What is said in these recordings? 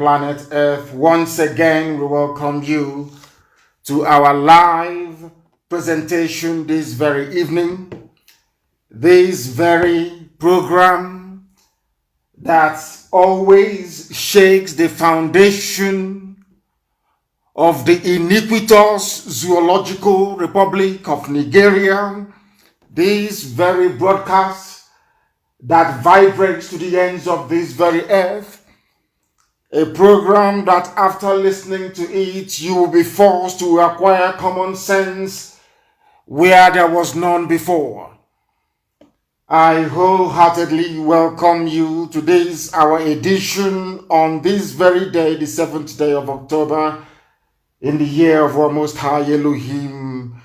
planet Earth. Once again, we welcome you to our live presentation this very evening. This very program that always shakes the foundation of the iniquitous Zoological Republic of Nigeria. This very broadcast that vibrates to the ends of this very earth. A program that after listening to it, you will be forced to acquire common sense where there was none before. I wholeheartedly welcome you to this, our edition on this very day, the 7th day of October, in the year of our Most High Elohim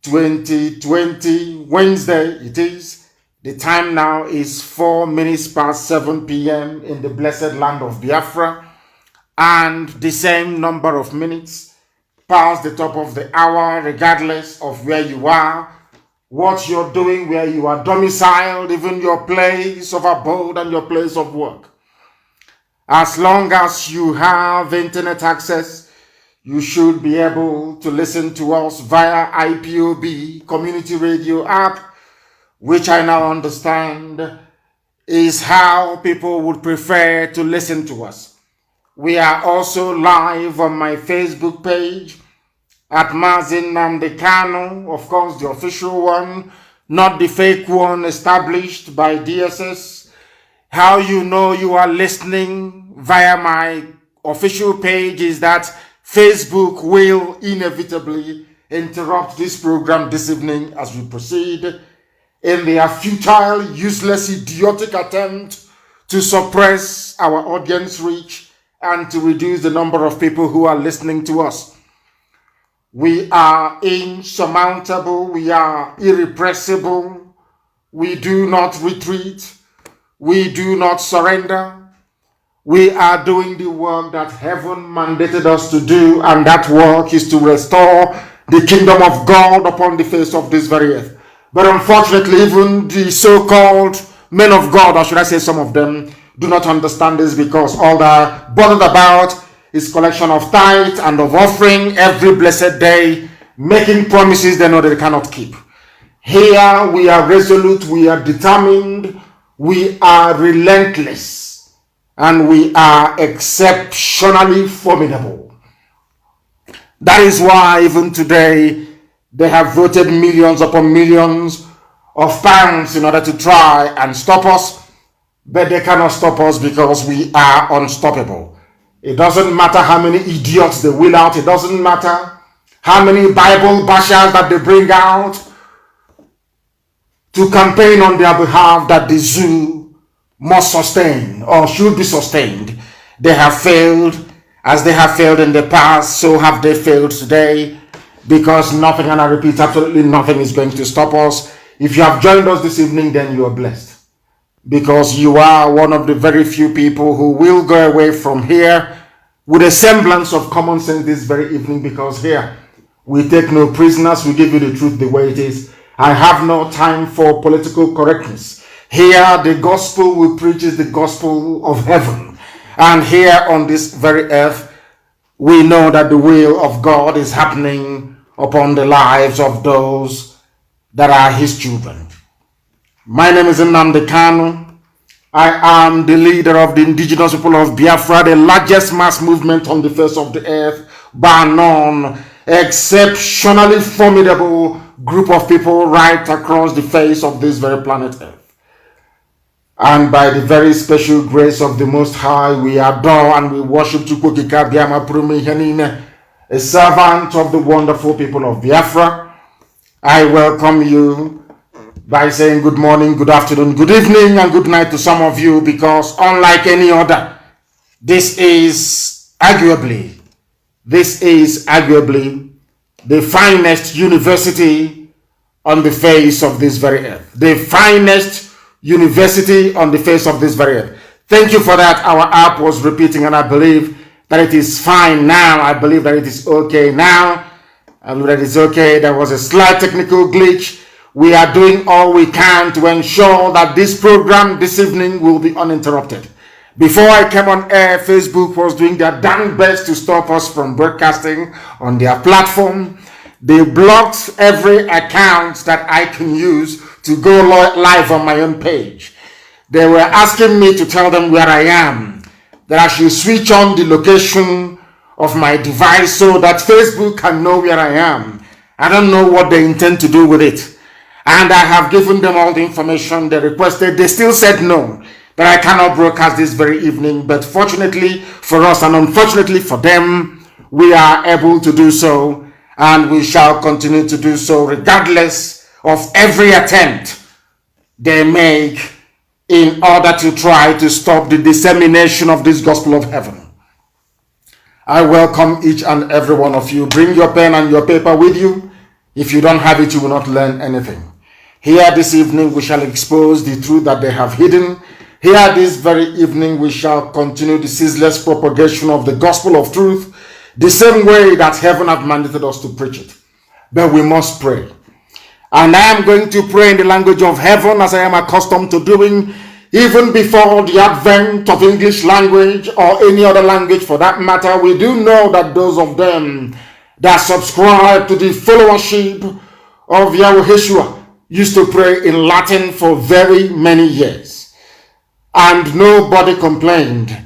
2020, Wednesday it is. The time now is 4 minutes past 7 p.m. in the blessed land of Biafra, and the same number of minutes past the top of the hour, regardless of where you are, what you're doing, where you are domiciled, even your place of abode and your place of work. As long as you have internet access, you should be able to listen to us via IPOB community radio app, which I now understand is how people would prefer to listen to us. We are also live on my Facebook page at Mazi Nnamdi Kanu, of course the official one, not the fake one established by DSS. How you know you are listening via my official page is that Facebook will inevitably interrupt this program this evening as we proceed in their futile, useless, idiotic attempt to suppress our audience reach and to reduce the number of people who are listening to us. We are insurmountable, we are irrepressible, we do not retreat, we do not surrender. We are doing the work that heaven mandated us to do, and that work is to restore the kingdom of God upon the face of this very earth. But unfortunately, even the so-called men of God, or should I say some of them, do not understand this, because all they're bothered about is collection of tithe and of offering every blessed day, making promises they know they cannot keep. Here we are resolute, we are determined, we are relentless, and we are exceptionally formidable. That is why even today, they have voted millions upon millions of pounds in order to try and stop us, but they cannot stop us because we are unstoppable. It doesn't matter how many idiots they wheel out. It doesn't matter how many Bible bashers that they bring out to campaign on their behalf that the zoo must sustain or should be sustained. They have failed. As they have failed in the past, so have they failed today. Because nothing, and I repeat, absolutely nothing is going to stop us. If you have joined us this evening, then you are blessed. Because you are one of the very few people who will go away from here with a semblance of common sense this very evening. Because here, we take no prisoners, we give you the truth the way it is. I have no time for political correctness. Here, the gospel we preach is the gospel of heaven. And here on this very earth, we know that the will of God is happening upon the lives of those that are his children. My name is Nnamdi Kanu. I am the leader of the indigenous people of Biafra, the largest mass movement on the face of the earth, bar none, exceptionally formidable group of people right across the face of this very planet earth. And by the very special grace of the Most High, we adore and we worship Chukwukika Biama Prumi Henine, a servant of the wonderful people of Biafra. I welcome you by saying good morning, good afternoon, good evening, and good night to some of you, because unlike any other, this is arguably the finest university on the face of this very earth. The finest university on the face of this very earth. Thank you for that. Our app was repeating, and I believe that it is fine now. I believe that it is okay now. I believe that it's okay. There was a slight technical glitch. We are doing all we can to ensure that this program this evening will be uninterrupted. Before I came on air, Facebook was doing their damn best to stop us from broadcasting on their platform. They blocked every account that I can use to go live on my own page. They were asking me to tell them where I am, that I should switch on the location of my device so that Facebook can know where I am. I don't know what they intend to do with it. And I have given them all the information they requested. They still said no, that I cannot broadcast this very evening. But fortunately for us and unfortunately for them, we are able to do so. And we shall continue to do so regardless of every attempt they make in order to try to stop the dissemination of this gospel of heaven. I welcome each and every one of you. Bring your pen and your paper with you. If you don't have it, you will not learn anything. Here this evening, we shall expose the truth that they have hidden. Here this very evening, we shall continue the ceaseless propagation of the gospel of truth, the same way that heaven have mandated us to preach it. But we must pray. And I am going to pray in the language of heaven as I am accustomed to doing, even before the advent of English language or any other language for that matter. We do know that those of them that subscribe to the followership of Yahushua used to pray in Latin for very many years. And nobody complained.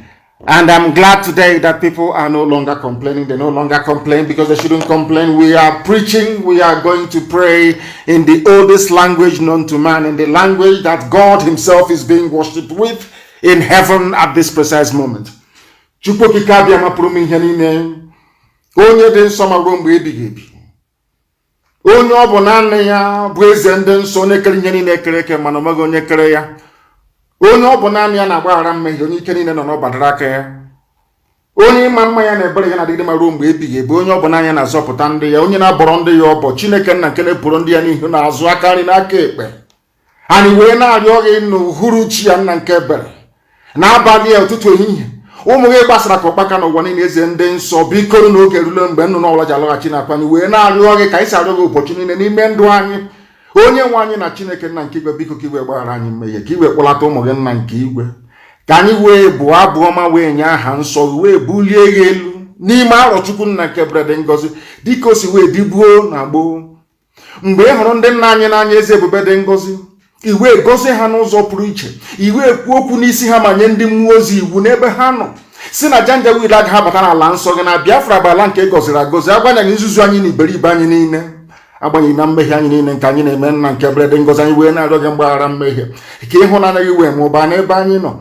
And I'm glad today that people are no longer complaining. They no longer complain because they shouldn't complain. We are preaching. We are going to pray in the oldest language known to man, in the language that God himself is being worshipped with in heaven at this precise moment. Onye dị nsọ ma ruo mgbe ebighị ebi. Onye ọ bụ naanị ya bụ eze ndị nsọ, onye kere ihe niile ekere eke mana ọ maghị onye kere ya. Onye ọ bụ naanị ya na-agbaghara mmehie, onye ike niile nọ n'ọbadara aka ya. Onye ịma mma ya na ebere ya na-adịgide ma ruo mgbe ebighị ebi. Onye ọ bụ naanị ya na-azọpụta ndị ya, onye na-abọrọ ndị ya ọbọ. Chineke nna nke na-eburu ndị ya n'ihu na-azụ aka nri n'aka ekpe. Anyị wee na-arịọ gị n'uhuruchi ya nna nke ebere, n'abalị ya ụtụtụ ehihie, ụmụ gị gbasara ka ọkpaka n'ụwa niile eze ndị nsọ, biko n'oge rule mgbe nnụnụ ọbụla ji alọghachi n'akwa anyị wee na-arịọ gị ka anyị si arịọ gị ụbọchị niile n'ime ndụ anyị. Onye nwe anyị na Chineke nna nke igwe, biko ka igwe gbaghara anyị mmehie, ka igwe kpọlata ụmụ gị nna nke igwe, ka anyị wee bụọ abụ ọma, wee nye aha nsọ, wee bulie gị elu n'ime arọchukwu nna nke brede ngozi dịka o si wee dịbuo na gboo. Mgbe ị hụrụ ndị nna anyị n'anya eze ebube dị ngozi, iwe gozie ha n'ụzọ pụrụ iche, iwe ekwu okwu n'isi ha ma nye ndị mmụọ ozi iwu n'ebe ha nọ, si na janjawid agaghị abata n'ala nsọ gị na Biafra bụ ala nke gọziri agọzi, agbanyeghị nzuzu anyị na iberibe anyị niile, agbanyeghị na mmehie anyị niile nke anyị na-eme nna nke brede ngozi. Anyị wee na-arịọ gị mgbaghara mmehie, ka ịhụnanya gị wee mụbaa n'ebe anyị nọ,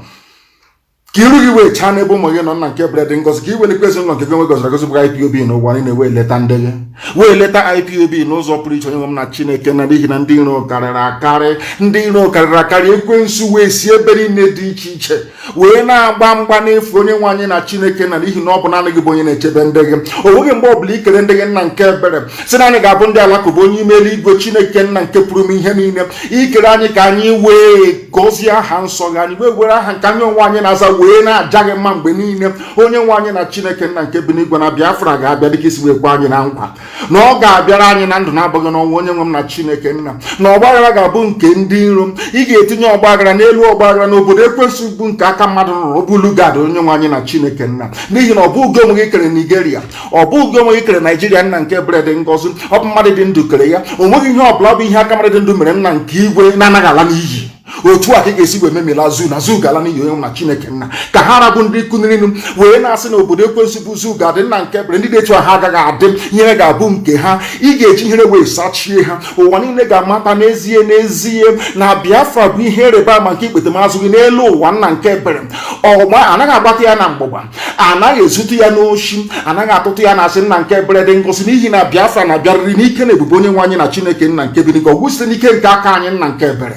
ka iru gị wee chaa n'ebe ụmụ gị nọ nna nke brede ngozi, ka iwelekwa ezinụlọ nke gị nwe gọziri agọzi bụ IPOB n'ụwa niile, wee leta ndị gị, wee leta IPOB n'ụzọ pụrụ iche. Onye nwe m na Chineke na n'ihi na ndị iro karịrị akarị, ndị iro karịrị akarị, ekwensu wee si ebe niile dị iche iche wee na-agba mgba n'efu. Onye nwe anyị na Chineke na n'ihi na ọ bụ naanị gị bụ onye na-echebe ndị gị. O nweghị mgbe ọbụla ikere ndị gị nna nke ebere si na anyị ga-abụ ndị alakụba onye ime eluigwe. Chineke nna nke pụrụ m ihe niile, ikere anyị ka anyị wee gọzie aha nsọ gị, anyị wee were aha nke anyị onwe anyị na-aza wee na-aja gị mma mgbe niile. Onye nwe anyị na Chineke nna nke bi n'igwe, na Biafra ga-abịa dịka isi wee gwa anyị na nkwa na ọ ga-abịara anyị na ndụ na-abụghị n'ọnwa. Onye nwe m na Chineke nna, na ọgbaghara ga-abụ nke ndị iro. Ị ga-etinye ọgbaghara n'elu ọgbaghara n'obodo ekwensu bụ nke aka mmadụ nụrụ, ọ bụ Lugard. Onye nwe anyị na Chineke nna, n'ihi na ọ bụ ugo onwe gị kere Nigeria, ọ bụ ugo onwe gị kere Naijiria nna nke brede ngozi. Ọ bụ mmadụ dị ndụ kere ya. O nweghị ihe ọbụla bụ ihe aka mmadụ dị ndụ mere nna nke igwe na-anaghị ala n'iyi. Otu a ka ị ga-esi wee memela zu na zu gala n'iyi. Onye na Chineke nna, ka ha rabụ ndị kunirinu wee na-asị na obodo ekwensu bụ zu ga-adị nna nke bere, ndị na-etu ha agaghị adị, ihe ga-abụ nke ha. Ị ga-eji ihere wee sachie ha. Ụwa niile ga-amata n'ezie n'ezie na Biafra bụ ihe ịrịba ama nke ikpete mazụ gị n'elu ụwa nna nke bere. Ọgba anaghị agbata ya na mgbụgba, anaghị ezutu ya n'oshi, anaghị atụtụ ya na asị nna nke bere dị ngosi, n'ihi na Biafra na-abịarịrị n'ike na ebube onye nwe anyị na Chineke nna nke bi n'ike. Ọ bụ site n'ike nke aka anyị nna nke bere,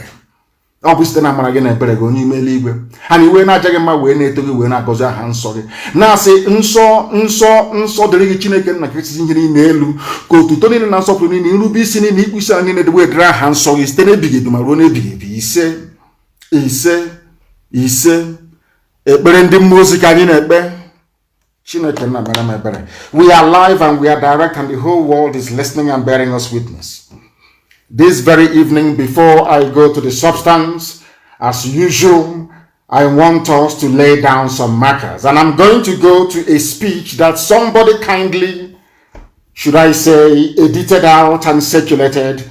ọ bụ site na amara gị na ebere gị onye ime eluigwe. Anyị wee na-aja gị mma, wee na-eto gị, wee na-agọzi aha nsọ gị, na-asị nsọ nsọ nsọ dịrị gị Chineke nna kasị ihe niile elu, ka otuto niile na nsọpụrụ niile, nrube isi niile, ikpu isi anyị niile dị wee dịrị aha nsọ gị site n'ebighị ebi ma ruo n'ebighị ebi. Ise ise ise. Ekpere ndị mmụọ ozi ka anyị na-ekpe. Chineke nna mere m ebere. We are live and we are direct, and the whole world is listening and bearing us witness. This very evening, before I go to the substance, as usual, I want us to lay down some markers. And I'm going to go to a speech that somebody kindly, should I say, edited out and circulated,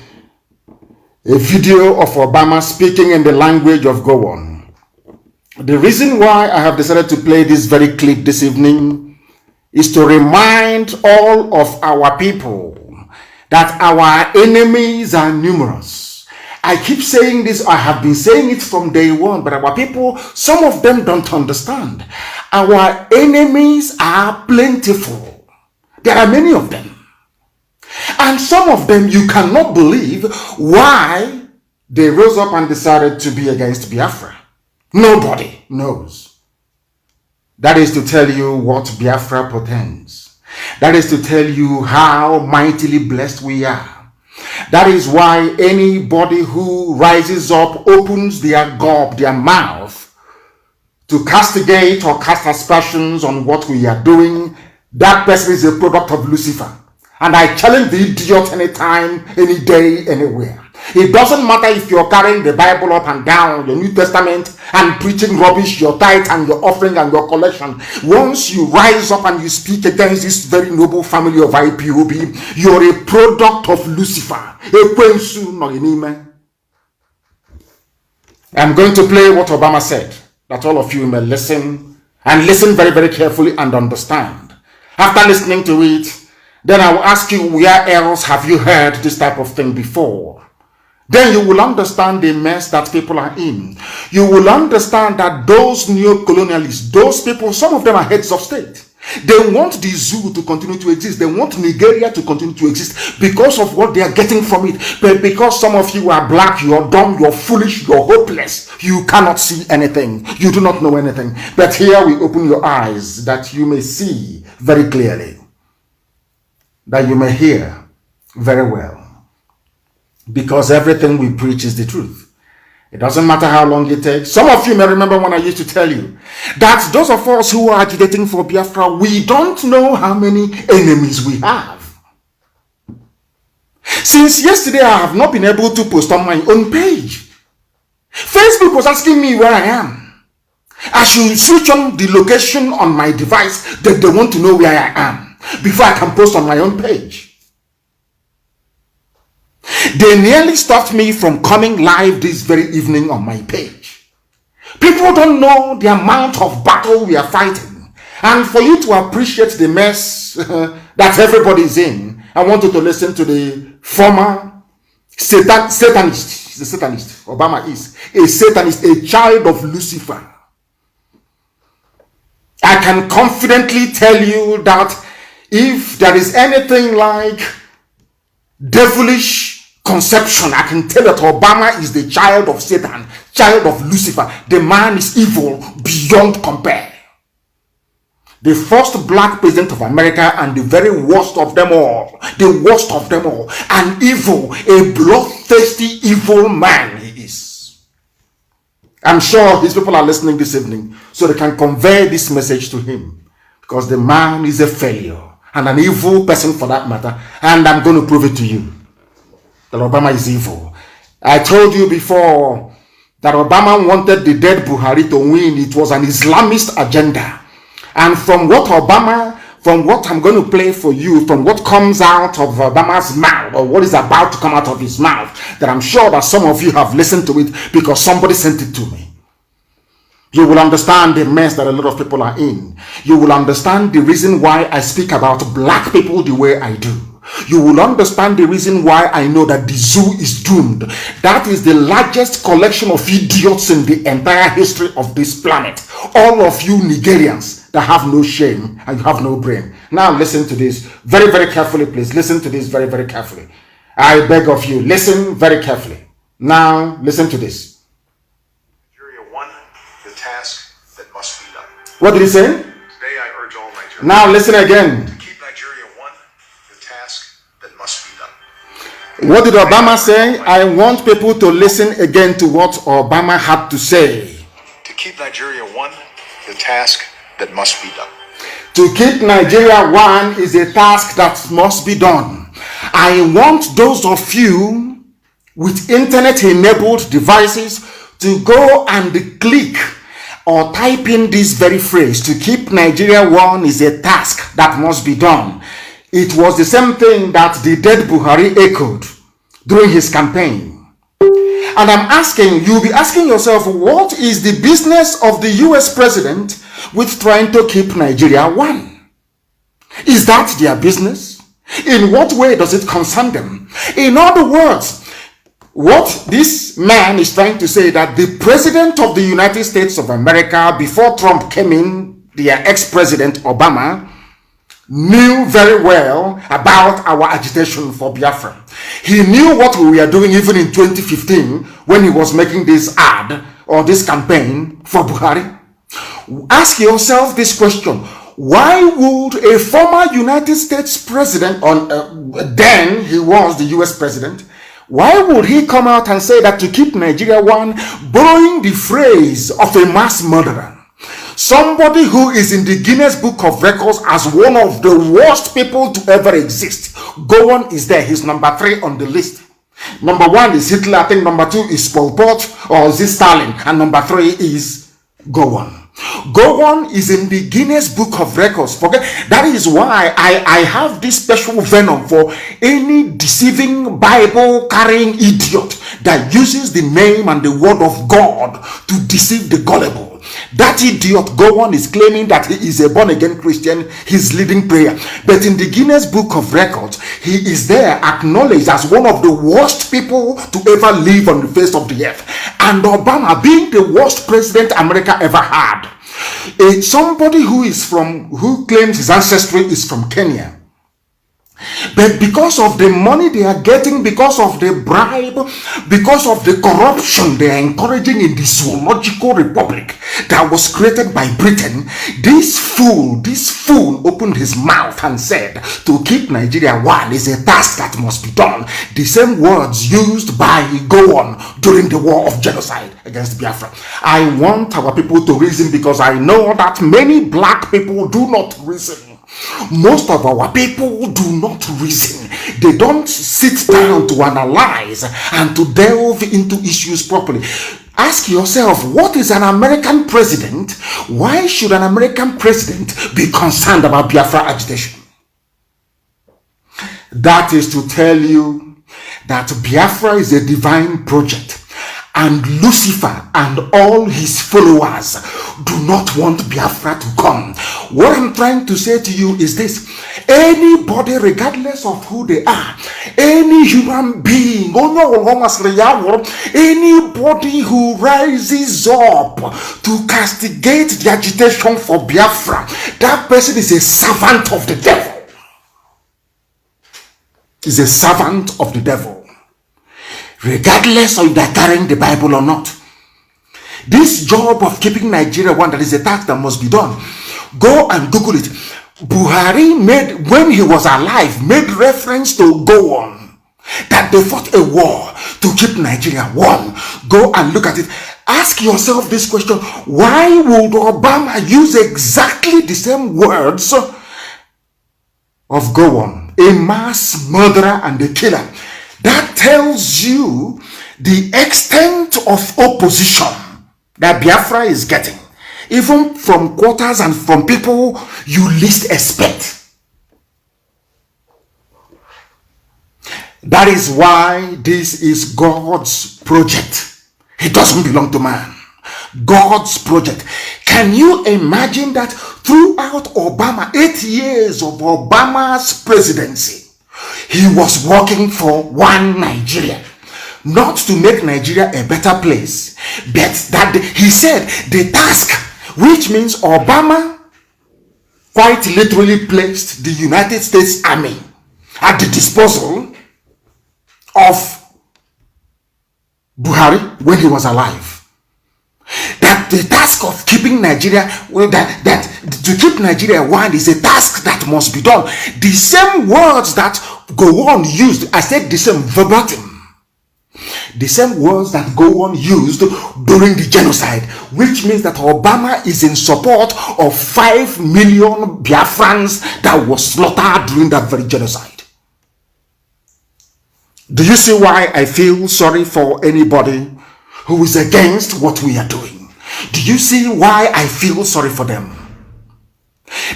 a video of Obama speaking in the language of Gowon. The reason why I have decided to play this very clip this evening is to remind all of our people that our enemies are numerous. I keep saying this, I have been saying it from day one, but our people, some of them don't understand. Our enemies are plentiful. There are many of them. And some of them you cannot believe why they rose up and decided to be against Biafra. Nobody knows. That is to tell you what Biafra portends. That is to tell you how mightily blessed we are. That is why anybody who rises up, opens their gob, their mouth, to castigate or cast aspersions on what we are doing, that person is a product of Lucifer. And I challenge the idiot anytime, any day, anywhere. It doesn't matter if you're carrying the Bible up and down, your New Testament, and preaching rubbish, your tithe and your offering and your collection. Once you rise up and you speak against this very noble family of IPOB, you're a product of Lucifer. I'm going to play what Obama said, that all of you may listen, and listen very, very carefully and understand. After listening to it, then I will ask you, where else have you heard this type of thing before? Then you will understand the mess that people are in. You will understand that those neo-colonialists, those people, some of them are heads of state. They want the zoo to continue to exist. They want Nigeria to continue to exist because of what they are getting from it. But because some of you are black, you're dumb, you're foolish, you're hopeless, you cannot see anything. You do not know anything. But here we open your eyes that you may see very clearly, that you may hear very well. Because everything we preach is the truth. It doesn't matter how long it takes. Some of you may remember when I used to tell you that those of us who are agitating for Biafra, we don't know how many enemies we have. Since yesterday, I have not been able to post on my own page. Facebook was asking me where I am. I should switch on the location on my device that they want to know where I am before I can post on my own page. They nearly stopped me from coming live this very evening on my page. People don't know the amount of battle we are fighting. And for you to appreciate the mess that everybody is in, I want you to listen to the former Satanist. He's a Satanist. Obama is a Satanist, a child of Lucifer. I can confidently tell you that if there is anything like devilish conception, I can tell that Obama is the child of Satan, child of Lucifer. The man is evil beyond compare. The first black president of America and the very worst of them all. The worst of them all. An evil, a bloodthirsty evil man he is. I'm sure his people are listening this evening so they can convey this message to him. Because the man is a failure and an evil person for that matter. And I'm going to prove it to you that Obama is evil. I told you before that Obama wanted the dead Buhari to win. It was an Islamist agenda. And from what I'm going to play for you, from what comes out of Obama's mouth, or what is about to come out of his mouth, that I'm sure that some of you have listened to it because somebody sent it to me. You will understand the mess that a lot of people are in. You will understand the reason why I speak about black people the way I do. You will understand the reason why I know that the zoo is doomed. That is the largest collection of idiots in the entire history of this planet. All of you Nigerians that have no shame and you have no brain. Now listen to this very, very carefully, please. Listen to this very, very carefully. I beg of you, listen very carefully. Now listen to this. Nigeria won the task that must be done. What did he say? Today I urge all Nigerians. Now listen again. What did Obama say? I want people to listen again to what Obama had to say. To keep Nigeria one, the task that must be done. To keep Nigeria one is a task that must be done. I want those of you with internet-enabled devices to go and click or type in this very phrase, to keep Nigeria one is a task that must be done, it was the same thing that the dead Buhari echoed during his campaign. And I'm asking, you'll be asking yourself, what is the business of the US president with trying to keep Nigeria one? Is that their business? In what way does it concern them? In other words, what this man is trying to say, that the president of the United States of America, before Trump came in, their ex-president Obama, knew very well about our agitation for Biafra. He knew what we were doing even in 2015 when he was making this ad or this campaign for Buhari. Ask yourself this question: why would a former United States president, then he was the US president, why would he come out and say that to keep Nigeria one, borrowing the phrase of a mass murderer? Somebody who is in the Guinness Book of Records as one of the worst people to ever exist. Gowon is there. He's number 3 on the list. Number 1 is Hitler. I think number 2 is Pol Pot or is it Stalin? And number 3 is Gowon. Gowon is in the Guinness Book of Records. Forget that is why I have this special venom for any deceiving Bible carrying idiot that uses the name and the word of God to deceive the gullible. That idiot Gowon is claiming that he is a born-again Christian. He's leading prayer, but in the Guinness Book of Records, he is there acknowledged as one of the worst people to ever live on the face of the earth. And Obama, being the worst president America ever had, somebody who claims his ancestry is from Kenya, but because of the money they are getting, because of the bribe, because of the corruption they are encouraging in the zoological republic that was created by Britain, this fool opened his mouth and said to keep Nigeria one is a task that must be done. The same words used by Gowon during the war of genocide against Biafra. I want our people to reason, because I know that many black people do not reason. Most of our people do not reason. They don't sit down to analyze and to delve into issues properly. Ask yourself, what is an American president? Why should an American president be concerned about Biafra agitation? That is to tell you that Biafra is a divine project, and Lucifer and all his followers do not want Biafra to come. What I'm trying to say to you is this: anybody, regardless of who they are, any human being, anybody who rises up to castigate the agitation for Biafra, that person is a servant of the devil. Is a servant of the devil. Regardless of they're carrying the Bible or not. This job of keeping Nigeria one, that is a task that must be done. Go and Google it. Buhari made, when he was alive, made reference to Gowon, that they fought a war to keep Nigeria one. Go and look at it. Ask yourself this question: why would Obama use exactly the same words of Gowon, a mass murderer and a killer? That tells you the extent of opposition that Biafra is getting, even from quarters and from people you least expect. That is why this is God's project. It doesn't belong to man. God's project. Can you imagine that throughout Obama, 8 years of Obama's presidency, he was working for one Nigeria, not to make Nigeria a better place, but that he said the task, which means Obama quite literally placed the United States Army at the disposal of Buhari when he was alive. That the task of keeping Nigeria, that to keep Nigeria one is a task that must be done. The same words that Gowon used, I said the same verbatim. The same words that Gowon used during the genocide, which means that Obama is in support of 5 million Biafrans that was slaughtered during that very genocide. Do you see why I feel sorry for anybody who is against what we are doing? Do you see why I feel sorry for them?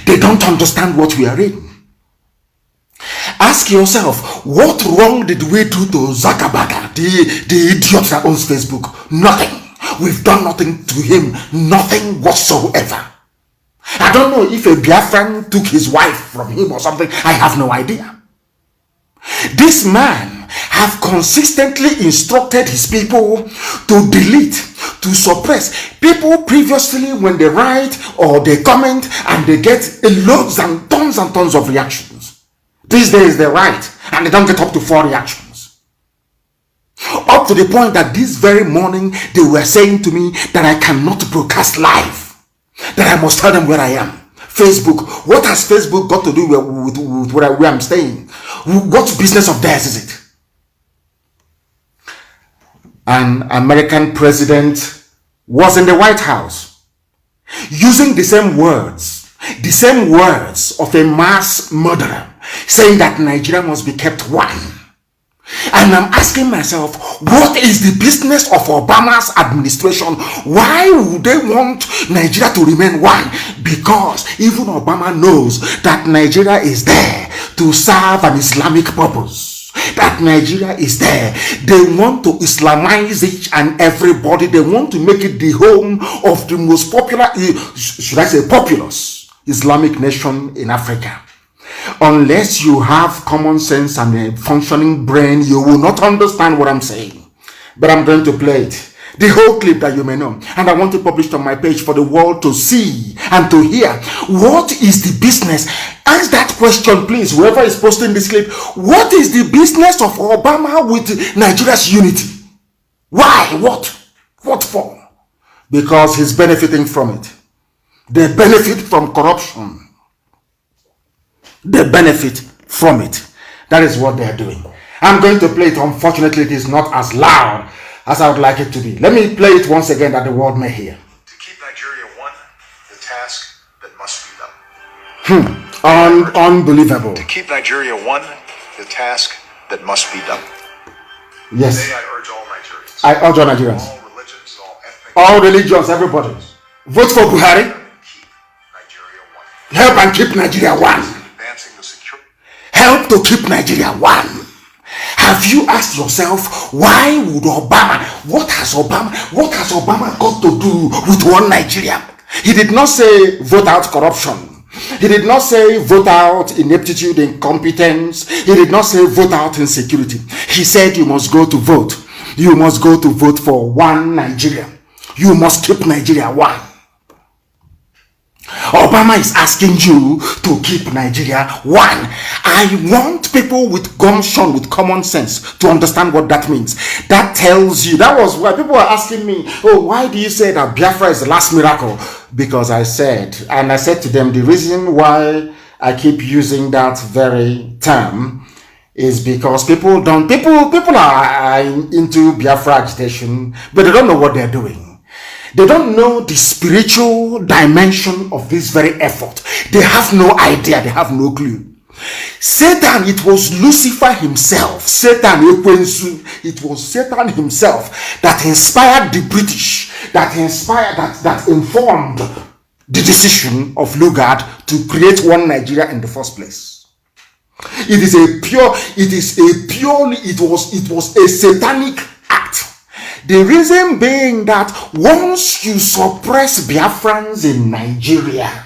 They don't understand what we are in. Ask yourself, what wrong did we do to Zuckerberg, the idiot that owns Facebook? Nothing. We've done nothing to him. Nothing whatsoever. I don't know if a Biafran took his wife from him or something. I have no idea. This man have consistently instructed his people to delete, to suppress. People previously, when they write or they comment and they get loads and tons of reactions. These days they write and they don't get up to 4 reactions. Up to the point that this very morning they were saying to me that I cannot broadcast live. That I must tell them where I am. Facebook. What has Facebook got to do with where I'm staying? What business of theirs is it? An American president was in the White House using the same words of a mass murderer, saying that Nigeria must be kept one. And I'm asking myself, what is the business of Obama's administration? Why would they want Nigeria to remain one? Because even Obama knows that Nigeria is there to serve an Islamic purpose. That Nigeria is there. They want to Islamize each and everybody. They want to make it the home of the most popular, should I say populous, Islamic nation in Africa. Unless you have common sense and a functioning brain, you will not understand what I'm saying. But I'm going to play it. The whole clip that you may know. And I want to publish it on my page for the world to see and to hear. What is the business? Ask that question, please, whoever is posting this clip. What is the business of Obama with Nigeria's unity? Why? What for? Because he's benefiting from it. They benefit from corruption. They benefit from it. That is what they are doing. I'm going to play it. Unfortunately, it is not as loud as I would like it to be. Let me play it once again that the world may hear. To keep Nigeria one, the task that must be done. Unbelievable. To keep Nigeria one, the task that must be done. Yes. Today I urge all Nigerians. I urge all Nigerians. All religions, all ethnic. All religions, everybody. Vote for Buhari. Keep Nigeria one. Help and keep Nigeria one. Advancing the security. Help to keep Nigeria one. Have you asked yourself, why would Obama, what has Obama got to do with one Nigeria? He did not say vote out corruption. He did not say vote out ineptitude, incompetence. He did not say vote out insecurity. He said you must go to vote. You must go to vote for one Nigeria. You must keep Nigeria one. Obama is asking you to keep Nigeria one. I want people with gumption, with common sense to understand what that means. That tells you, that was why people were asking me, oh, why do you say that Biafra is the last miracle? Because I said to them, the reason why I keep using that very term is because people are into Biafra agitation, but they don't know what they're doing. They don't know the spiritual dimension of this very effort. They have no idea. They have no clue. Satan, it was Lucifer himself. It was Satan himself that inspired the British, that informed the decision of Lugard to create one Nigeria in the first place. It was a satanic act. The reason being that once you suppress Biafrans in Nigeria,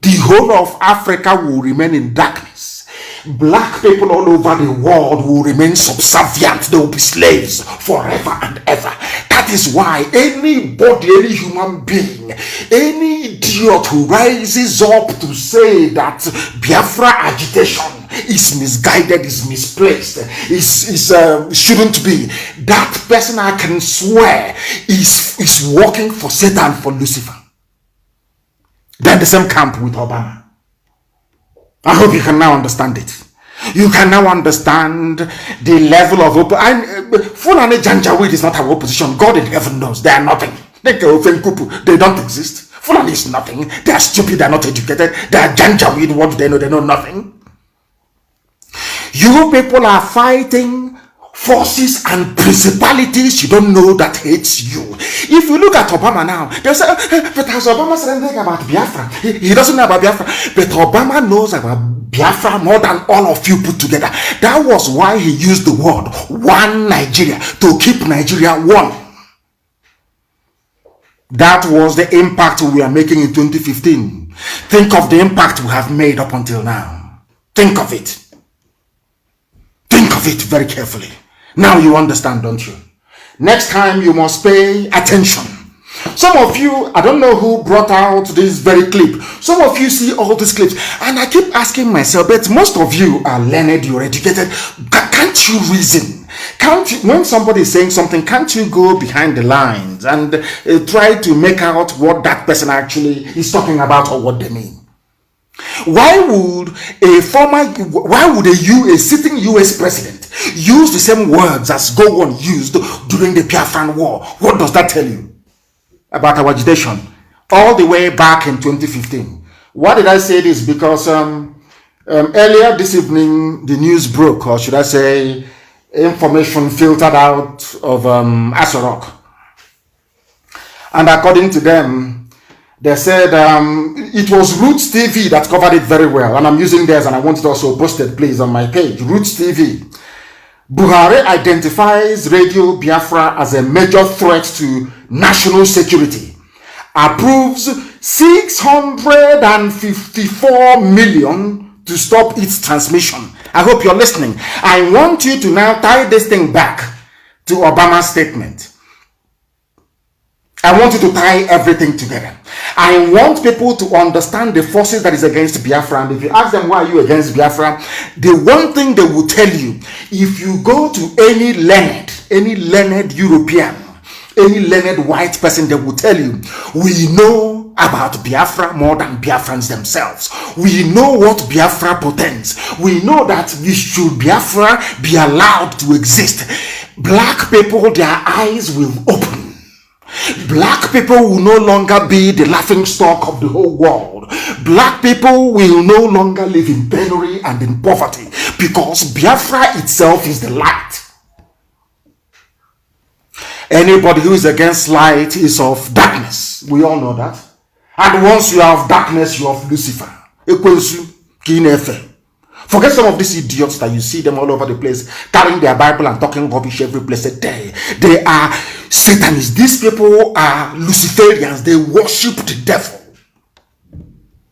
the whole of Africa will remain in darkness. Black people all over the world will remain subservient. They will be slaves forever and ever. That is why anybody, any human being, any idiot who rises up to say that Biafra agitation is misguided, is misplaced, shouldn't be, that person, I can swear, is working for Satan, for Lucifer. They're the same camp with Obama. I hope you can now understand it. You can now understand the level of Fulani Janjaweed is not our opposition. God in heaven knows they are nothing. They don't exist. Fulani is nothing. They are stupid. They are not educated. They are Janjaweed. What do they know? They know nothing. You people are fighting forces and principalities you don't know that hates you. If you look at Obama now, they'll say, but has Obama said anything about Biafra? He doesn't know about Biafra. But Obama knows about Biafra more than all of you put together. That was why he used the word one Nigeria, to keep Nigeria one. That was the impact we are making in 2015. Think of the impact we have made up until now. Think of it. Think of it very carefully. Now you understand, don't you? Next time you must pay attention. Some of you, I don't know who brought out this very clip. Some of you see all these clips, and I keep asking myself, but most of you are learned, you're educated. Can't you reason? Can't you, when somebody is saying something, can't you go behind the lines and try to make out what that person actually is talking about or what they mean? Why would a sitting US president use the same words as Gowon used during the Biafran War? What does that tell you about our agitation all the way back in 2015? Why did I say this? Because earlier this evening the news broke, or should I say information filtered out of Asorok, and according to them, they said it was Roots TV that covered it very well, and I'm using theirs, and I want it also posted, please, on my page. Roots TV. Buhari identifies Radio Biafra as a major threat to national security. Approves 654 million to stop its transmission. I hope you're listening. I want you to now tie this thing back to Obama's statement. I want you to tie everything together. I want people to understand the forces that is against Biafra. And if you ask them why are you against Biafra, the one thing they will tell you, if you go to any learned European, any learned white person, they will tell you, we know about Biafra more than Biafrans themselves. We know what Biafra portends. We know that should Biafra be allowed to exist, black people, their eyes will open. Black people will no longer be the laughing stock of the whole world. Black people will no longer live in penury and in poverty, because Biafra itself is the light. Anybody who is against light is of darkness. We all know that. And once you are of darkness, you are of Lucifer. Forget some of these idiots that you see them all over the place carrying their Bible and talking rubbish every blessed day. They are Satanists. These people are Luciferians. They worship the devil,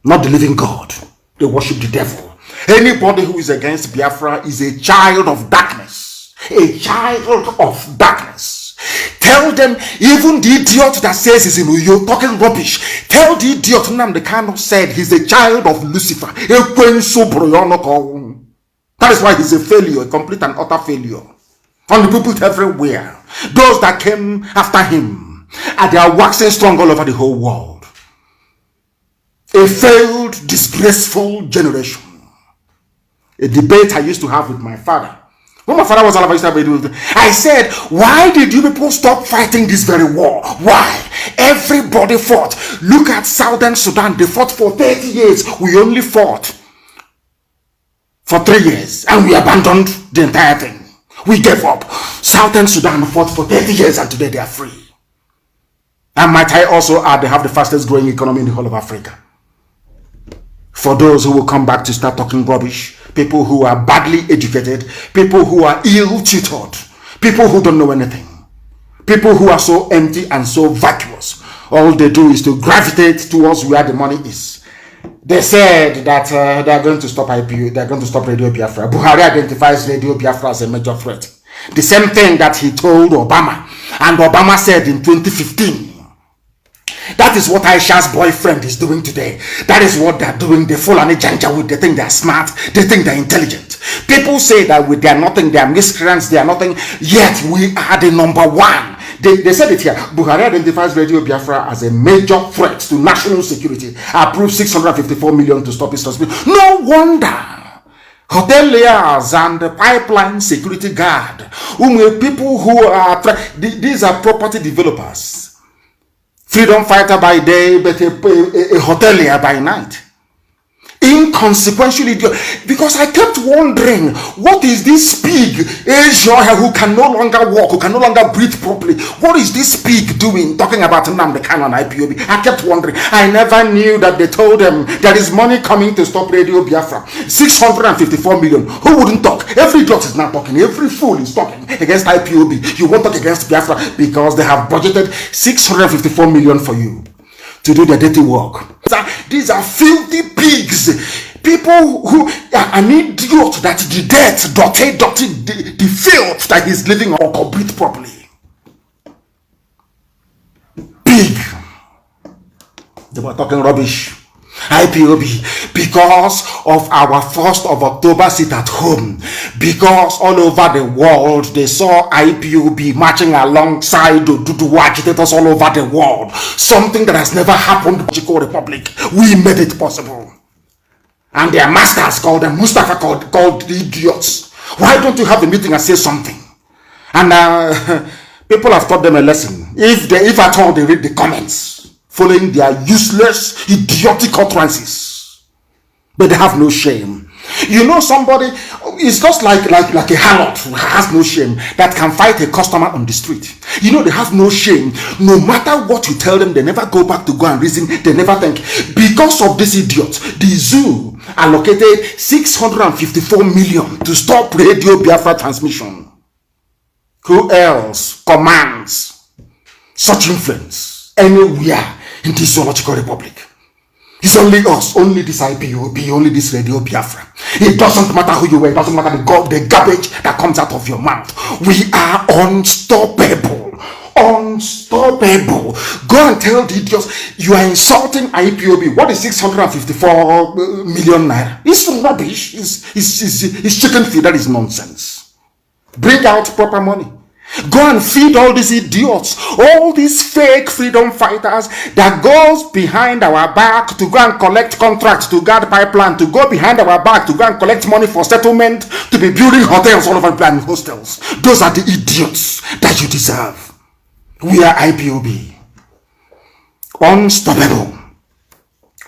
not the living God. They worship the devil. Anybody who is against Biafra is a child of darkness. A child of darkness. Tell them, even the idiot that says he's in Uyo talking rubbish, tell the idiot Nnamdi Kanu said he's a child of Lucifer. That is why he's a failure, a complete and utter failure. On the people everywhere, those that came after him, and they are waxing strong all over the whole world. A failed, disgraceful generation. A debate I used to have with my father. When my father was alive, I said, why did you people stop fighting this very war? Why? Everybody fought. Look at Southern Sudan. They fought for 30 years. We only fought for 3 years. And we abandoned the entire thing. We gave up. Southern Sudan fought for 30 years and today they are free. And might I also add, they have the fastest growing economy in the whole of Africa. For those who will come back to start talking rubbish, people who are badly educated, people who are ill-tutored, people who don't know anything, people who are so empty and so vacuous, all they do is to gravitate towards where the money is. They said that they are going to stop IPU, they are going to stop Radio Biafra. Buhari identifies Radio Biafra as a major threat. The same thing that he told Obama, and Obama said in 2015. That is what Aisha's boyfriend is doing today. That is what they're doing. They fall on a janja with. They think they're smart. They think they're intelligent. People say that they are nothing. They are miscreants. They are nothing. Yet we are the number one. They said it here. Buhari identifies Radio Biafra as a major threat to national security. Approved 654 million to stop its transmission. No wonder. Hoteliers and the pipeline security guard. People who are, these are property developers. Freedom fighter by day, but a hotelier by night. Inconsequential idiot. Because I kept wondering, what is this pig, Asia, who can no longer walk, who can no longer breathe properly? What is this pig doing, talking about Nnamdi Kanu and IPOB? I kept wondering. I never knew that they told them there is money coming to stop Radio Biafra. 654 million. Who wouldn't talk? Every idiot is now talking. Every fool is talking against IPOB. You won't talk against Biafra because they have budgeted 654 million for you to do their dirty work. These are filthy pigs. People who are an idiot that the dirt, the filth that he's living on can breathe properly. Pig. They were talking rubbish. IPOB, because of our 1st of October sit at home, because all over the world they saw IPOB marching alongside the agitators all over the world, something that has never happened in the Chico Republic. We made it possible. And their masters called them, Mustafa called the idiots. Why don't you have a meeting and say something? And people have taught them a lesson. If at all they read the comments, following their useless, idiotic utterances. But they have no shame. You know, somebody is just like a harlot who has no shame that can fight a customer on the street. You know, they have no shame. No matter what you tell them, they never go back to go and reason. They never think. Because of this idiot, the zoo allocated 654 million to stop Radio Biafra transmission. Who else commands such influence anywhere in this zoological republic? It's only us, only this IPOB, only this Radio Biafra. It doesn't matter who you are, it doesn't matter the garbage that comes out of your mouth. We are unstoppable. Unstoppable. Go and tell the idiots you are insulting IPOB. What is 654 million naira? It's rubbish. It's chicken feed. That is nonsense. Bring out proper money. Go and feed all these idiots, all these fake freedom fighters that goes behind our back to go and collect contracts to guard pipeline, to go behind our back to go and collect money for settlement, to be building hotels all over the planet, hostels. Those are the idiots that you deserve. We are IPOB. Unstoppable.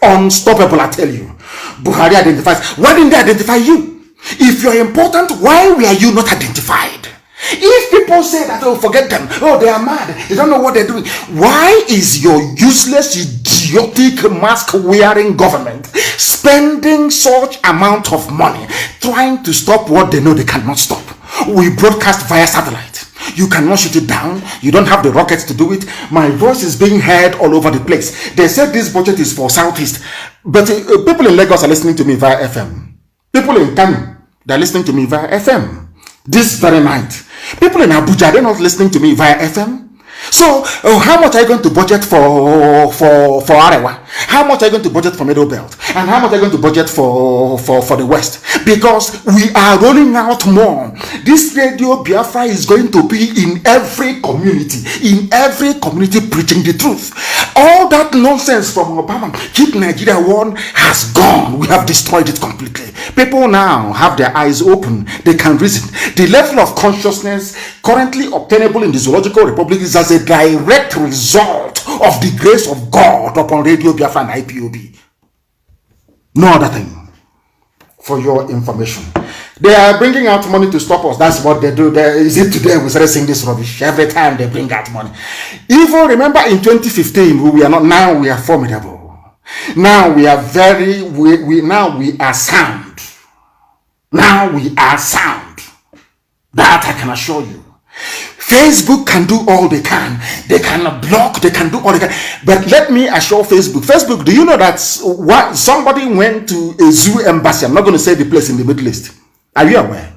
Unstoppable, I tell you. Buhari identifies. Why didn't they identify you? If you're important, why were you not identified? If people say that, oh, forget them, oh, they are mad, they don't know what they're doing. Why is your useless, idiotic, mask-wearing government spending such amount of money trying to stop what they know they cannot stop? We broadcast via satellite. You cannot shoot it down. You don't have the rockets to do it. My voice is being heard all over the place. They said this budget is for Southeast, but people in Lagos are listening to me via FM. People in Kanu, they're listening to me via FM. This very night. People in Abuja, they're not listening to me via FM. So, how much are you going to budget for Arewa? How much are you going to budget for Middle Belt? And how much are you going to budget for the West? Because we are rolling out more. This Radio Biafra is going to be in every community preaching the truth. All that nonsense from Obama, keep Nigeria one, has gone. We have destroyed it completely. People now have their eyes open. They can reason. The level of consciousness currently obtainable in the Zoological Republic is as a direct result of the grace of God upon Radio Biafra and IPOB. No other thing. For your information, they are bringing out money to stop us. That's what they do. Is it today we started saying this rubbish? Every time they bring out money. Even remember in 2015, we are not. Now we are formidable. Now we are now we are sound. Now we are sound. That I can assure you. Facebook can do all they can. They can block, they can do all they can. But let me assure Facebook, do you know that somebody went to a zoo embassy? I'm not going to say the place in the Middle East. Are you aware?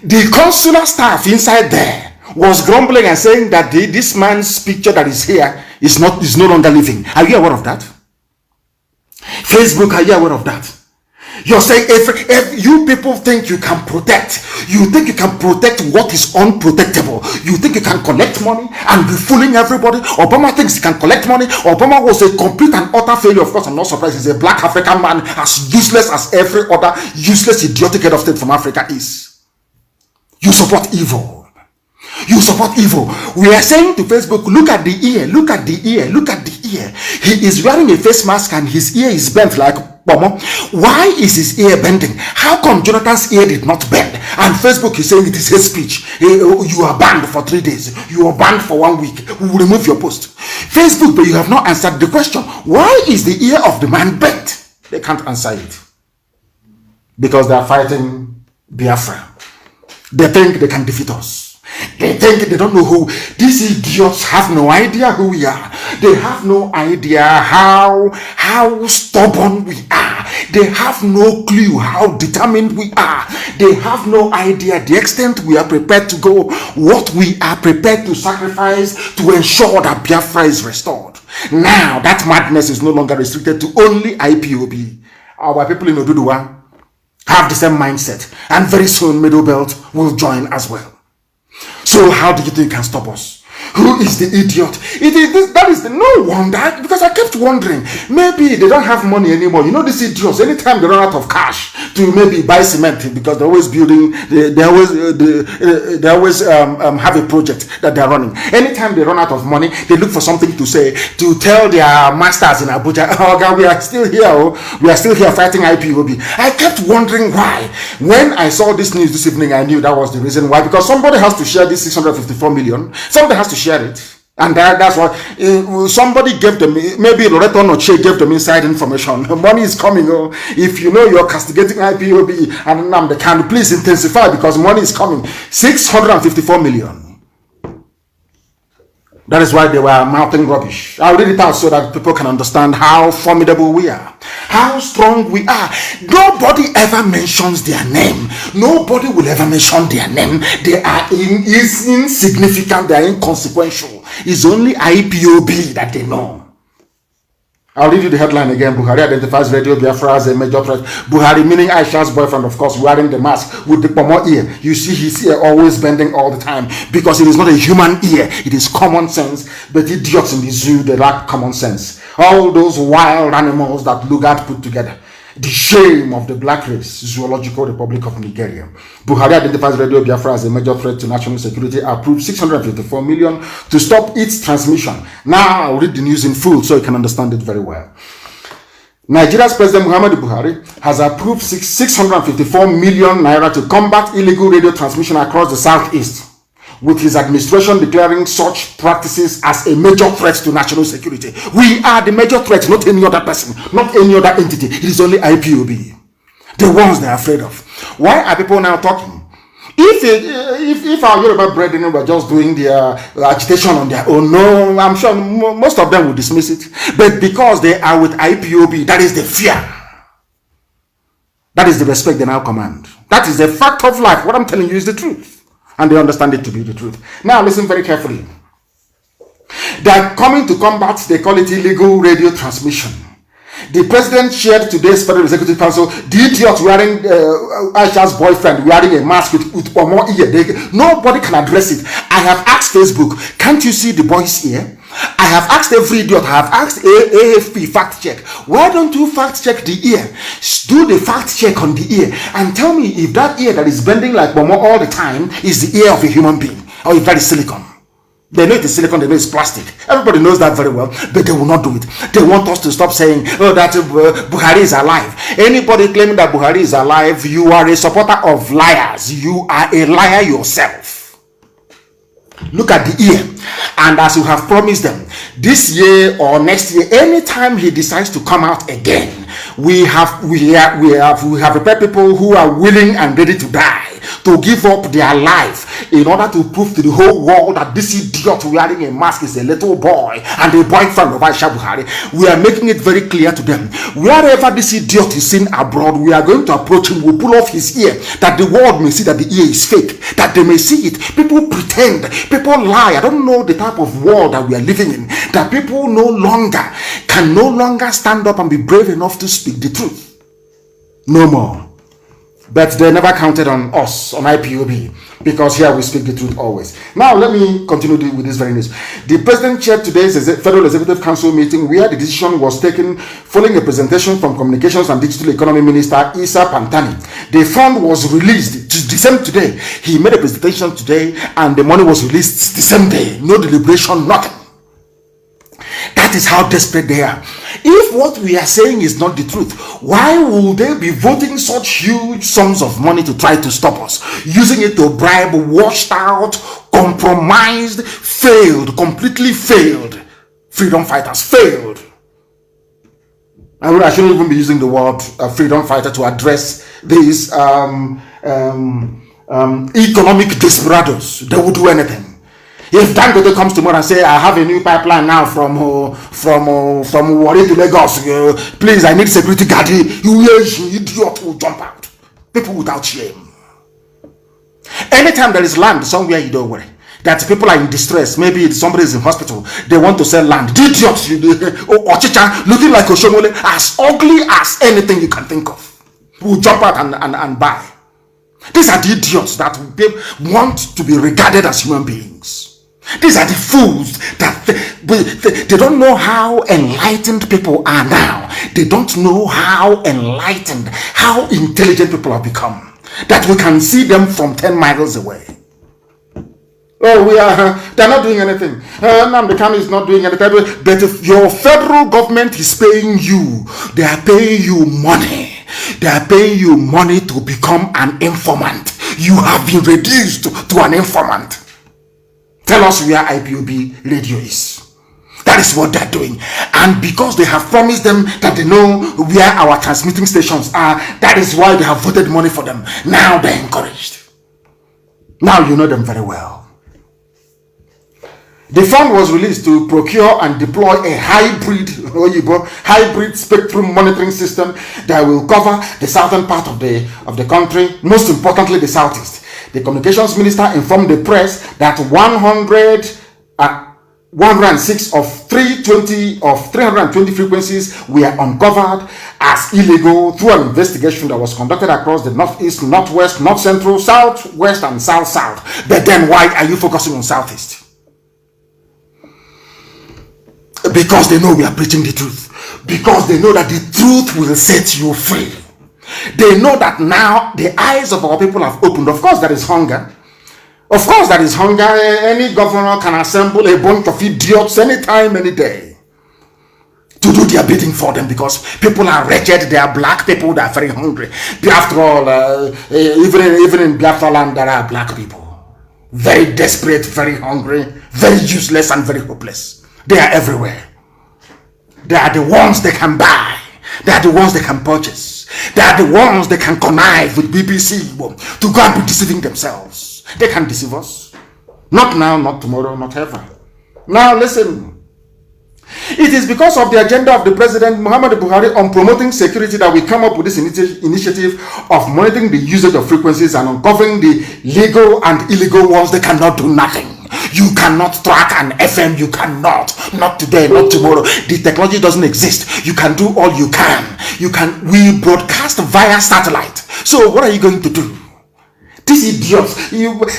The consular staff inside there was grumbling and saying that this man's picture that is here is no longer living. Are you aware of that? Facebook, are you aware of that? You're saying if you people think you can protect, what is unprotectable. You think you can collect money and be fooling everybody. Obama thinks he can collect money. Obama was a complete and utter failure. Of course, I'm not surprised. He's a black African man, as useless as every other useless, idiotic head of state from Africa is. You support evil. You support evil. We are saying to Facebook, look at the ear, look at the ear, look at the ear. He is wearing a face mask and his ear is bent like Why is his ear bending? How come Jonathan's ear did not bend? And Facebook is saying it is hate speech. You are banned for 3 days. You are banned for 1 week. We will remove your post. Facebook, but you have not answered the question. Why is the ear of the man bent? They can't answer it. Because they are fighting Biafra. They think they can defeat us. They think they don't know who. These idiots have no idea who we are. They have no idea how stubborn we are. They have no clue how determined we are. They have no idea the extent we are prepared to go, what we are prepared to sacrifice to ensure that Biafra is restored. Now that madness is no longer restricted to only IPOB. Our people in Oduduwa have the same mindset, and very soon Middle Belt will join as well. So how do you think can stop us? Who is the idiot? That is no wonder, because I kept wondering, maybe they don't have money anymore. You know, these idiots, anytime they run out of cash to maybe buy cement, because they're always building, they always have a project that they're running. Anytime they run out of money, they look for something to say, to tell their masters in Abuja, oh God, we are still here, we are still here fighting IPOB. I kept wondering why. When I saw this news this evening, I knew that was the reason why, because somebody has to share this 654 million. Somebody has to share it, and that's what somebody gave them. Maybe Loreto Noche gave them inside information. Money is coming. If you know you're castigating IPOB and Nnamdi, can you please intensify, because money is coming. 654 million. That is why they were mouthing rubbish. I'll read it out so that people can understand how formidable we are, how strong we are. Nobody ever mentions their name. Nobody will ever mention their name. They are insignificant. They are inconsequential. It's only IPOB that they know. I'll read you the headline again. Buhari identifies Radio Biafra as a major threat. Buhari, meaning Aisha's boyfriend, of course, wearing the mask with the pomo ear. You see his ear always bending all the time, because it is not a human ear. It is common sense. But idiots in the zoo, they lack common sense. All those wild animals that Lugard put together. The shame of the black race, Zoological Republic of Nigeria. Buhari identifies Radio Biafra as a major threat to national security, approved 654 million to stop its transmission. Now I'll read the news in full so you can understand it very well. Nigeria's President Muhammadu Buhari has approved 654 million naira to combat illegal radio transmission across the southeast, with his administration declaring such practices as a major threat to national security. We are the major threat, not any other person, not any other entity. It is only IPOB, the ones they are afraid of. Why are people now talking? If our Yoruba brethren were just doing their agitation on their own, no, I'm sure most of them would dismiss it. But because they are with IPOB, that is the fear. That is the respect they now command. That is the fact of life. What I'm telling you is the truth. And they understand it to be the truth. Now listen very carefully. They are coming to combat, they call it illegal radio transmission. The president shared today's Federal Executive Council, the idiot wearing Aisha's boyfriend wearing a mask with more ear. Nobody can address it. I have asked Facebook, can't you see the boy's ear? I have asked every idiot. I have asked AFP fact check. Why don't you fact check the ear? Do the fact check on the ear and tell me if that ear that is bending like Momo all the time is the ear of a human being, or if that is silicone. They know it is silicone, they know it's plastic. Everybody knows that very well, but they will not do it. They want us to stop saying, oh, that Buhari is alive. Anybody claiming that Buhari is alive, you are a supporter of liars. You are a liar yourself. Look at the ear, and as you have promised them, this year or next year, anytime he decides to come out again, we have prepared people who are willing and ready to die, to give up their life in order to prove to the whole world that this idiot wearing a mask is a little boy and a boyfriend of Aisha Buhari. We are making it very clear to them. Wherever this idiot is seen abroad, we are going to approach him. We'll pull off his ear, that the world may see that the ear is fake, that they may see it. People pretend, people lie. I don't know the type of world that we are living in, that people can no longer stand up and be brave enough to speak the truth. No more. But they never counted on us, on IPOB, because here we speak the truth always. Now, let me continue with this very news. The president chaired today's Federal Executive Council meeting, where the decision was taken following a presentation from Communications and Digital Economy Minister Issa Pantani. The fund was released the same today. He made a presentation today, and the money was released the same day. No deliberation, nothing. That is how desperate they are. If what we are saying is not the truth, why would they be voting such huge sums of money to try to stop us, using it to bribe washed out, compromised, completely failed freedom fighters? Failed. I shouldn't even be using the word freedom fighter to address these economic desperados. They will do anything. If Dangote comes tomorrow and say, I have a new pipeline now from Warri to Lagos, please, I need security guard, you idiot will jump out. People without shame. Anytime there is land somewhere, you don't worry that people are in distress, maybe somebody is in hospital, they want to sell land. The idiots, Ochicha, looking like Oshomole, as ugly as anything you can think of, will jump out and buy. These are the idiots that want to be regarded as human beings. These are the fools that they don't know how enlightened people are now. They don't know how enlightened, how intelligent people have become, that we can see them from 10 miles away. Oh, they're not doing anything. Nnamdi Kanu is not doing anything. But if your federal government is paying you, they are paying you money. They are paying you money to become an informant. You have been reduced to an informant. Tell us where IPOB radio is. That is what they're doing. And because they have promised them that they know where our transmitting stations are, that is why they have voted money for them. Now they're encouraged. Now you know them very well. The fund was released to procure and deploy a hybrid spectrum monitoring system that will cover the southern part of the country, most importantly the southeast. The communications minister informed the press that 106 of 320 frequencies were uncovered as illegal through an investigation that was conducted across the northeast, northwest, north central, southwest, and south. But then why are you focusing on southeast? Because they know we are preaching the truth. Because they know that the truth will set you free. They know that now the eyes of our people have opened. Of course, there is hunger. Of course, there is hunger. Any governor can assemble a bunch of idiots anytime, any day to do their bidding for them, because people are wretched. They are black people. They are very hungry. After all, even in Biafra land, there are black people. Very desperate, very hungry, very useless, and very hopeless. They are everywhere. They are the ones they can buy. They are the ones they can purchase. They are the ones they can connive with BBC to go and be deceiving themselves. They can deceive us. Not now, not tomorrow, not ever. Now listen. It is because of the agenda of the President Muhammadu Buhari on promoting security that we come up with this initiative of monitoring the usage of frequencies and uncovering the legal and illegal ones. They cannot do nothing. You cannot track an FM. You cannot. Not today, not tomorrow. The technology doesn't exist. You can do all you can. We broadcast via satellite. So what are you going to do? These idiots,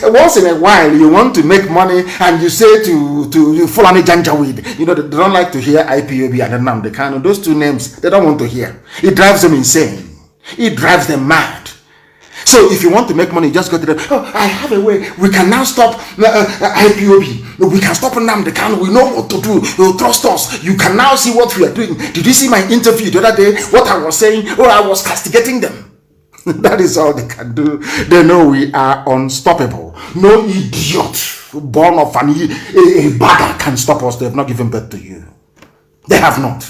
once in a while you want to make money and you say to Fulani Janjaweed, they don't like to hear IPOB and Nnamdi Kanu. Those two names, they don't want to hear. It drives them insane. It drives them mad. So if you want to make money, just go to them. Oh, I have a way. We can now stop IPOB. We can stop Nnamdi Kanu. We know what to do. You trust us. You can now see what we are doing. Did you see my interview the other day? What I was saying? Oh, I was castigating them. That is all they can do. They know we are unstoppable. No idiot born of a bagger can stop us. They have not given birth to you. They have not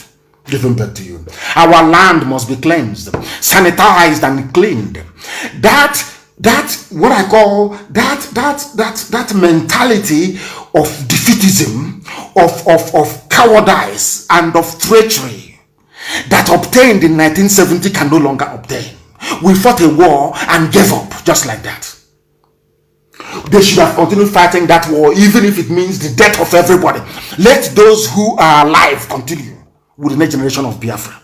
given birth to you. Our land must be cleansed, sanitized, and cleaned. That what I call that mentality of defeatism, of cowardice, and of treachery that obtained in 1970 can no longer obtain. We fought a war and gave up just like that. They should have continued fighting that war, even if it means the death of everybody. Let those who are alive continue with the next generation of Biafra.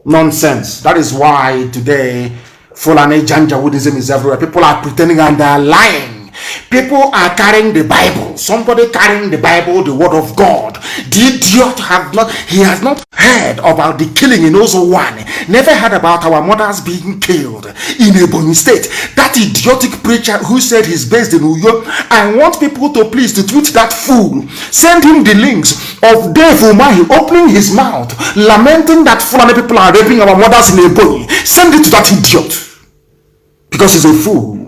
Nonsense. That is why today Fulani Janjaweedism is everywhere. People are pretending and they are lying. People are carrying the Bible. Somebody carrying the Bible, the word of God. The idiot has not heard about the killing in Ozowane. Never heard about our mothers being killed in Ebonyi State. That idiotic preacher who said he's based in New York. I want people to please to tweet that fool. Send him the links of Dave Umahi opening his mouth, lamenting that Fulani people are raping our mothers in Ebonyi. Send it to that idiot. Because he's a fool.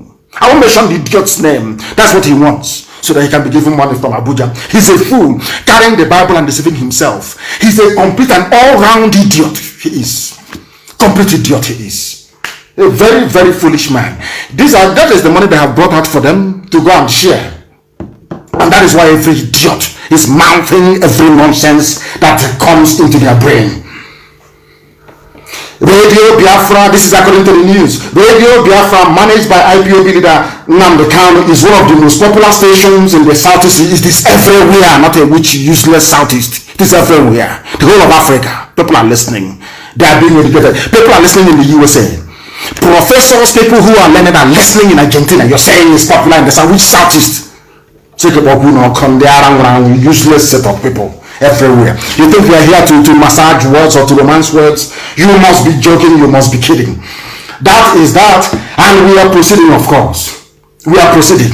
I won't mention the idiot's name. That's what he wants, so that he can be given money from Abuja. He's a fool, carrying the Bible and deceiving himself. He's a complete and all-round idiot. He is. Complete idiot he is. A very, very foolish man. That is the money they have brought out for them to go and share. And that is why every idiot is mouthing every nonsense that comes into their brain. Radio Biafra, this is according to the news. Radio Biafra, managed by IPOB leader Nnamdi Kanu, is one of the most popular stations in the Southeast. It is everywhere, not a which useless Southeast. It is everywhere. The whole of Africa. People are listening. They are being educated. People are listening in the USA. Professors, people who are learning are listening in Argentina. You're saying it's popular in the South. Which Southeast? Useless set of people. Everywhere. You think we are here to massage words or to romance words? You must be joking, you must be kidding. That is that, and we are proceeding, of course. We are proceeding.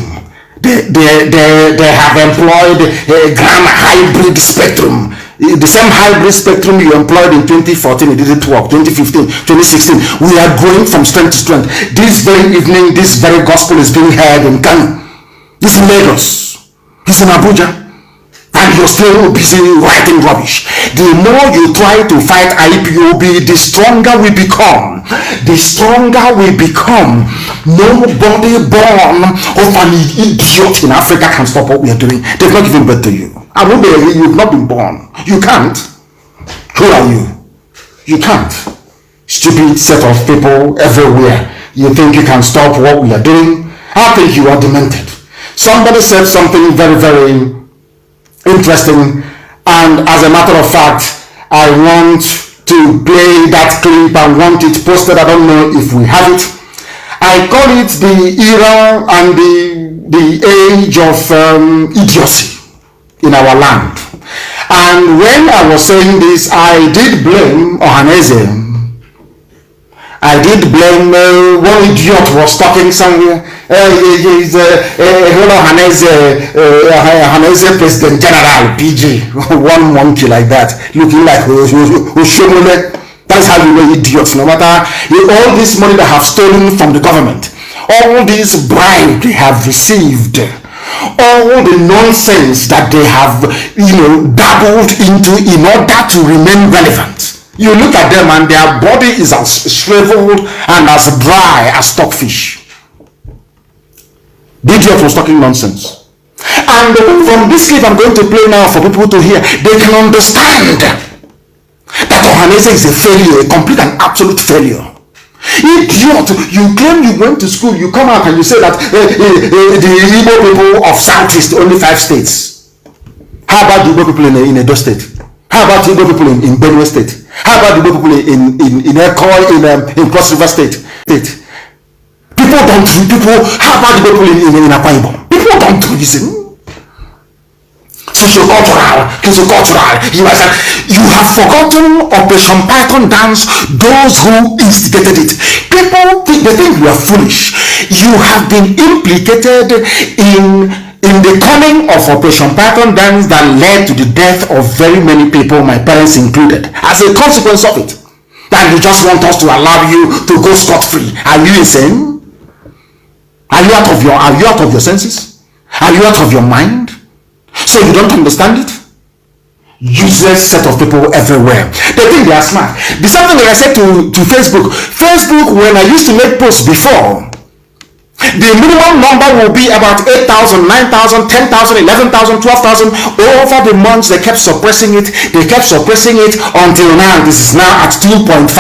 They have employed a grand hybrid spectrum. The same hybrid spectrum you employed in 2014, it didn't work. 2015, 2016. We are growing from strength to strength. This very evening, this very gospel is being heard in Kanu. This in Lagos. This in Abuja. And you're still busy writing rubbish. The more you try to fight IPOB, the stronger we become. The stronger we become. Nobody born of an idiot in Africa can stop what we are doing. They've not given birth to you. I won't be, you've not been born. You can't. Who are you? You can't. Stupid set of people everywhere. You think you can stop what we are doing? I think you are demented. Somebody said something very, very interesting, and as a matter of fact, I want to play that clip. I want it posted. I don't know if we have it. I call it the era and the age of idiocy in our land. And when I was saying this, I did blame Ohaneze. I did blame one idiot was talking somewhere. Ohaneze President General PG, one monkey like that, looking like Oshomole. That's how you know idiots. No matter all this money they have stolen from the government, all this bribe they have received, all the nonsense that they have, dabbled into in order to remain relevant. You look at them and their body is as shriveled and as dry as stockfish. The idiot was talking nonsense. And from this clip I'm going to play now for people to hear, they can understand that Ohaneze is a failure, a complete and absolute failure. Idiot, you claim you went to school, you come out and you say that the Igbo people of Southeast, only 5 states. How about the Igbo people in Edo State? How about the Igbo people in Benue State? How about the Igbo people in Ekoi, in Cross River State? People don't people. How about the people in Akwa Ibom? People don't reason. Sociocultural. You have forgotten Operation Python dance. Those who instigated it. People they think we are foolish. You have been implicated in the coming of Operation Python dance that led to the death of very many people, my parents included, as a consequence of it. That you just want us to allow you to go scot-free. Are you insane? Are you out of your senses? Are you out of your mind? So you don't understand it? Useless set of people everywhere. They think they are smart. The same thing that I said to Facebook. Facebook, when I used to make posts before, the minimum number will be about 8,000, 9,000, 10,000, 11,000, 12,000. Over the months, they kept suppressing it. They kept suppressing it until now. This is now at 2.5.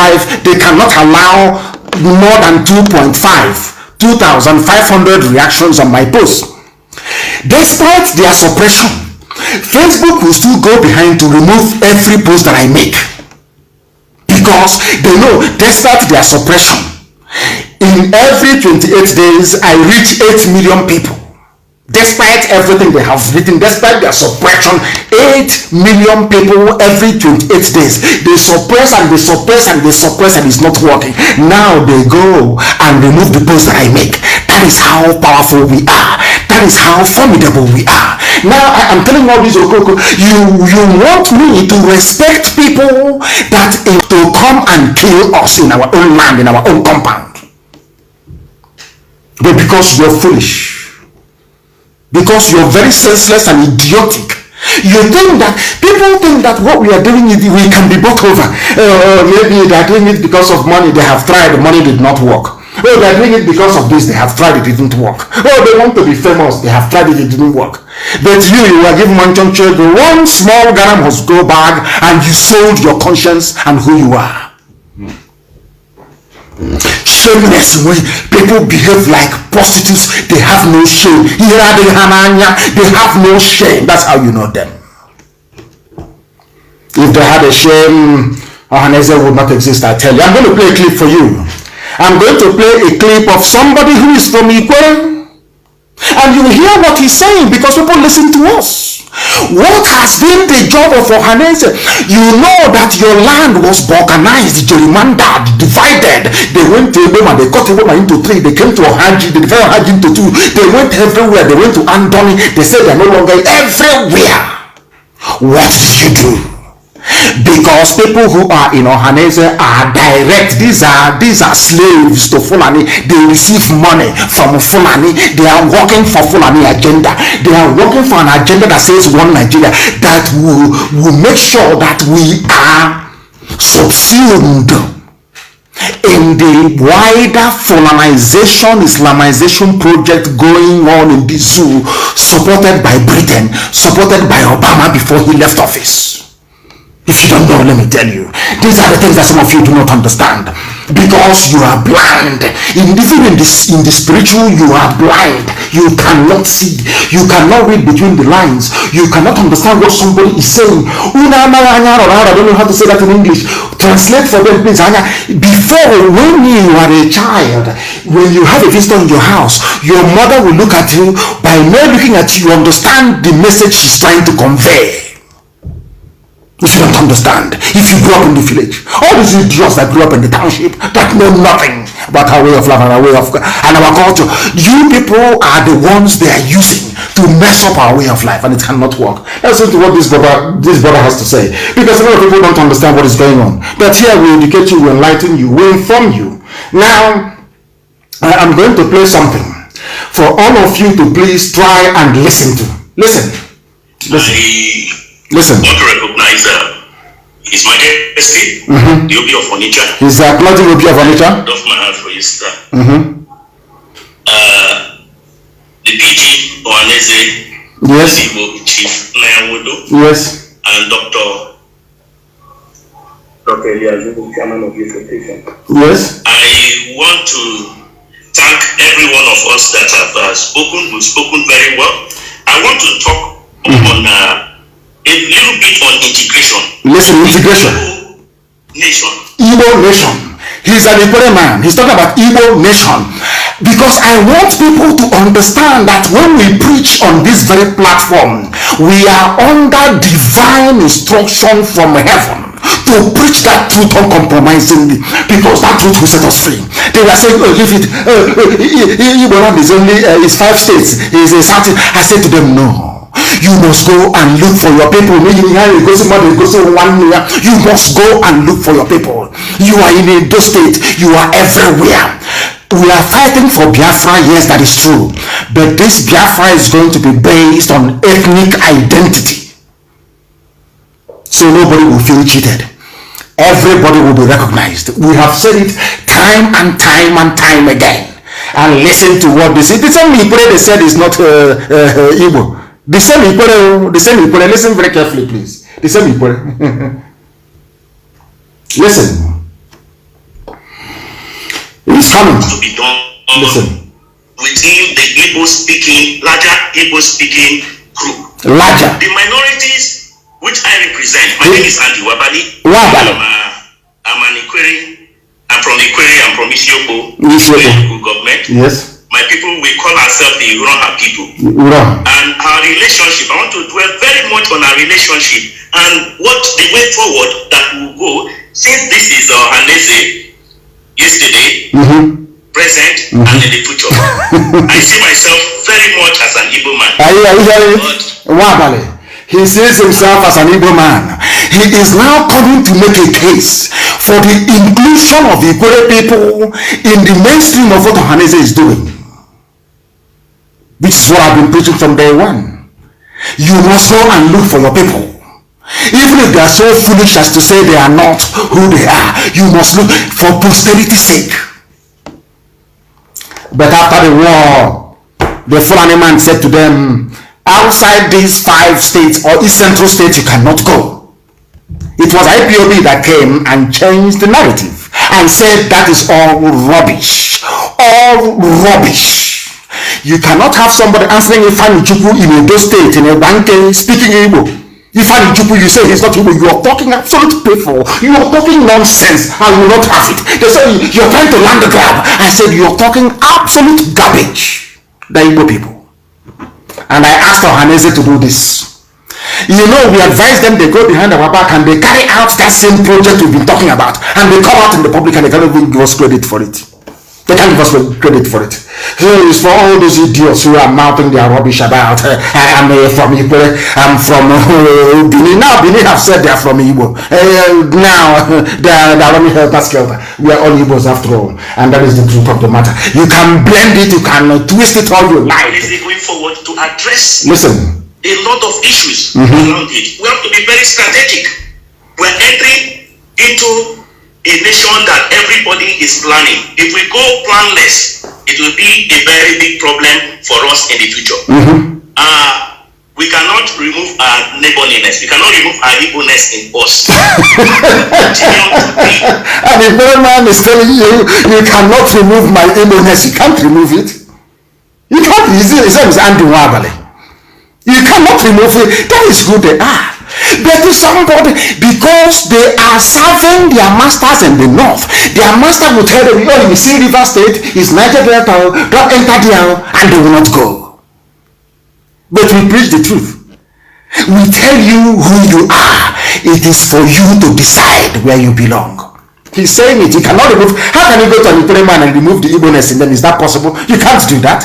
They cannot allow more than 2.5. 2,500 reactions on my post. Despite their suppression, Facebook will still go behind to remove every post that I make. Because they know, despite their suppression, in every 28 days, I reach 8 million people. Despite everything they have written, despite their suppression, 8 million people every 28 days, they suppress and they suppress and they suppress and it's not working. Now they go and remove the posts that I make. That is how powerful we are. That is how formidable we are. Now I'm telling all these Okoko, you want me to respect people that to come and kill us in our own land, in our own compound. But because you're foolish, because you're very senseless and idiotic, you think that people think that what we are doing we can be bought over. Maybe they are doing it because of money. They have tried, the money did not work. Oh, they are doing it because of this. They have tried, it didn't work. Oh, they want to be famous. They have tried it, it didn't work. But you are given one small Ghana must go back, and you sold your conscience and who you are. Shameless way people behave like prostitutes. They have no shame. They have no shame. That's how you know them. If they had a shame, Ohaneze would not exist. I tell you. I'm going to play a clip for you. I'm going to play a clip of somebody who is from Ikwe, and you hear what he's saying because people listen to us. What has been the job of Ohaneze? You know that your land was organized, gerrymandered, divided. They went to Eboma, they cut Eboma into 3. They came to Ohaji, they divided Ohaji into 2. They went everywhere. They went to Andoni. They said they're no longer everywhere. What did you do? Because people who are in Ohaneze are direct. These are slaves to Fulani. They receive money from Fulani. They are working for Fulani agenda. They are working for an agenda that says one Nigeria, that will make sure that we are subsumed in the wider Fulanization, Islamization project going on in the zoo, supported by Britain, supported by Obama before he left office. If you don't know, let me tell you, these are the things that some of you do not understand, because you are blind. Even in the spiritual, you are blind. You cannot see. You cannot read between the lines. You cannot understand what somebody is saying. I don't know how to say that in English. Translate for them, please. Before, when you are a child, when you have a visitor in your house, your mother will look at you. By mere looking at you, you understand the message she's trying to convey. If you don't understand, if you grew up in the village, all these idiots that grew up in the township that know nothing about our way of life and our way of and our culture, you people are the ones they are using to mess up our way of life, and it cannot work. Listen to what this brother has to say, because a lot of people don't understand what is going on. But here we educate you, we enlighten you, we inform you. Now, I'm going to play something for all of you to please try and listen to. Listen. Listen. I want to recognize His Majesty, the Obi of Onitsha. He's acknowledging Obi of Onitsha. Off my hand for you, sir. The PG Ohaneze, yes. Chief Nayamudo, yes. And Dr. Eliazu, Chairman of the Association. Yes. I want to thank every one of us that have spoken. We've spoken very well. I want to talk on a little bit on integration. Listen, integration. Igbo nation. He's an important man. He's talking about Igbo nation. Because I want people to understand that when we preach on this very platform, we are under divine instruction from heaven to preach that truth uncompromisingly, because that truth will set us free. They were saying, oh, leave it. Igbo land is only, it's 5 states. It's a certain. I said to them, no. You must go and look for your people. You must go and look for your people. You are in Edo State. You are everywhere. We are fighting for Biafra. Yes, that is true. But this Biafra is going to be based on ethnic identity. So nobody will feel cheated. Everybody will be recognized. We have said it time and time and time again. And listen to what they say. The same people they said is not Igbo. The same Ikore, listen very carefully, please. The same Ikore. Listen. It's coming. To be done. Listen. Within the larger Igbo speaking group. Larger. The minorities which I represent, my name is Andy Wabali. I'm an Ikwere. I'm from Ikwere. I'm from Isiokpo. Local government. Yes. my people, we call ourselves the Uroha people. And our relationship, I want to dwell very much on our relationship and what the way forward that will go, since this is Hanese yesterday, present, and in the future. I see myself very much as an Igbo man. He sees himself as an Igbo man. He is now coming to make a case for the inclusion of the Igbo people in the mainstream of what Hanese is doing. Which is what I've been preaching from day one. You must go and look for your people. Even if they are so foolish as to say they are not who they are, you must look for posterity's sake. But after the war, the Fulani man said to them, outside these 5 states or East Central states, you cannot go. It was IPOB that came and changed the narrative and said that is all rubbish. All rubbish. You cannot have somebody answering Ifani Chukwu in Edo State, in a bank, speaking Igbo. Ifani Chukwu, you say he's not Igbo. You are talking absolute paper. You are talking nonsense. I will not have it. They say you're trying to land the grab. I said you're talking absolute garbage. The Igbo people. And I asked Ohaneze to do this. You know, we advise them, they go behind our back and they carry out that same project we've been talking about. And they come out in the public and they can't even give us credit for it. They can't give us credit for it. So it's for all those idiots who are mouthing their rubbish about I'm from Igbo, I'm from Benin. Now Benin have said they are from Igbo. Now they are running helter-skelter. We are all Igbos after all. And that is the truth of the matter. You can blend it, you can twist it all you like. Going forward to address Listen. a lot of issues around it. We have to be very strategic. We're entering into a nation that everybody is planning. If we go planless, it will be a very big problem for us in the future. We cannot remove our neighborliness. We cannot remove our Igbo-ness in us. And if one man is telling you, you cannot remove my Igbo-ness, you can't remove it. You can't. His name is Andy Wabale. You cannot remove it. That is who they are. But to somebody, because they are serving their masters in the north, their master will tell them, oh, you see River State is Niger Delta, don't enter there, and they will not go. But we preach the truth. We tell you who you are. It is for you to decide where you belong. He's saying it. You cannot remove. How can you go to an Ikore man and remove the Igbo-ness in them? Is that possible? You can't do that.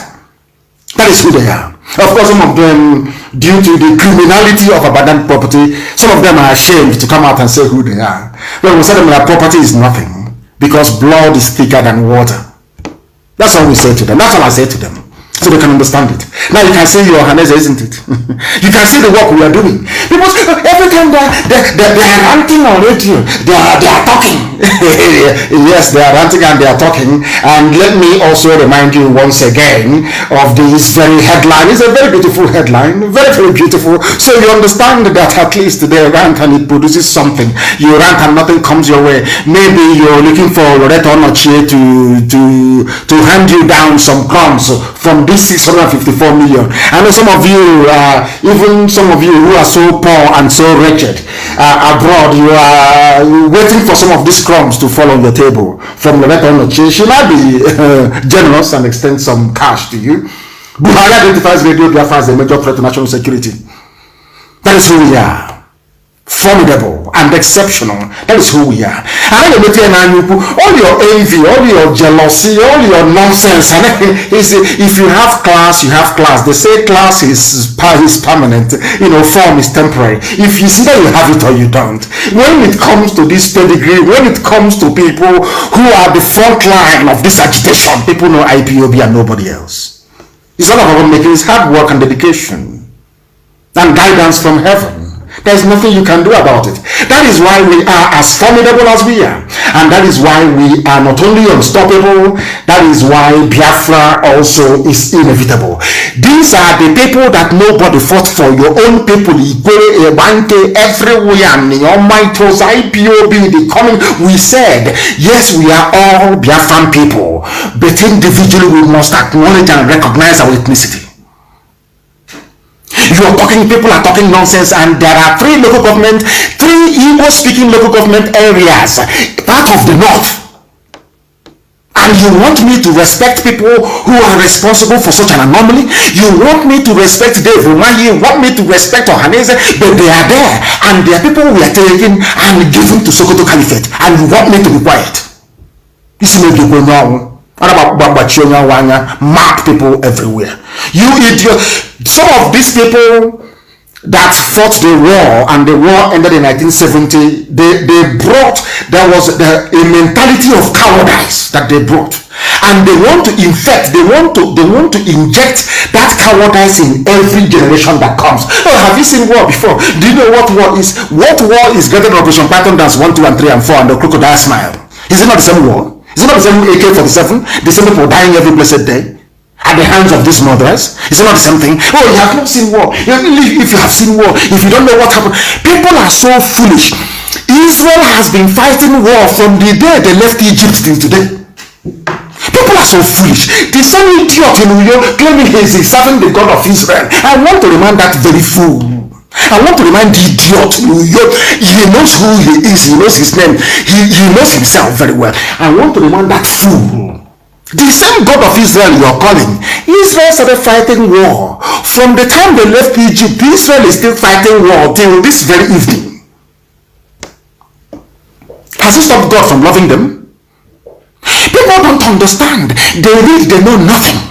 That is who they are. Of course, some of them, due to the criminality of abandoned property, some of them are ashamed to come out and say who they are. Well, we say them that property is nothing because blood is thicker than water. That's all we say to them. That's all I say to them. So they can understand it. Now you can see your Hanese, isn't it? You can see the work we are doing. Because every time they are ranting on radio, they are talking. Yes, they are ranting and they are talking. And let me also remind you once again of this very headline. It's a very beautiful headline. Very, very beautiful. So you understand that at least they rant and it produces something. You rant and nothing comes your way. Maybe you're looking for Loretta Onochie to hand you down some crumbs from this 654 million. I know some of you, even some of you who are so poor and so wretched abroad, you are waiting for some of these crumbs to fall on your table from Loretta Onochie. She might be generous and extend some cash to you. Buhari identifies Radio Biafra as a major threat to national security. That is who we are. Formidable and exceptional. That is who we are. And all your envy, all your jealousy, all your nonsense. And if you have class, you have class. They say class is permanent. Form is temporary. If you see that you have it or you don't. When it comes to this pedigree, when it comes to people who are the front line of this agitation, people know IPOB and nobody else. It's all about making it hard work and dedication and guidance from heaven. There's nothing you can do about it. That is why we are as formidable as we are. And that is why we are not only unstoppable, that is why Biafra also is inevitable. These are the people that nobody fought for. Your own people, Igwe, Ebante, everywhere, Neomitos, IPOB, the coming. We said, yes, we are all Biafran people, but individually we must acknowledge and recognize our ethnicity. People are talking nonsense, and there are three Igbo-speaking local government areas, part of the north, And you want me to respect people who are responsible for such an anomaly? You want me to respect Dave Umahi, you want me to respect Ohaneze, but they are there, and their people were taken and given to Sokoto Caliphate, and you want me to be quiet? This may be going on. Mark people everywhere. You idiot. Some of these people that fought the war, and the war ended in 1970, there was a mentality of cowardice that they brought, and they want to inject that cowardice in every generation that comes. Oh, have you seen war before? Do you know what war is? What war is greater than Operation Python Dance 1, 2, and 3, and 4, and the crocodile smile? Is it not the same war? Is it not the same AK-47? The same people dying every blessed day at the hands of these murderers? Is it not the same thing? Oh, you have not seen war. If you have seen war, if you don't know what happened, people are so foolish. Israel has been fighting war from the day they left Egypt till today. People are so foolish. The same idiot in New York claiming he is serving the God of Israel. I want to remind that very fool. I want to remind the idiot in New York. He knows who he is. He knows his name. He knows himself very well. I want to remind that fool. The same God of Israel you are calling, Israel started fighting war. From the time they left Egypt, Israel is still fighting war till this very evening. Has it stopped God from loving them? People don't understand. They know nothing.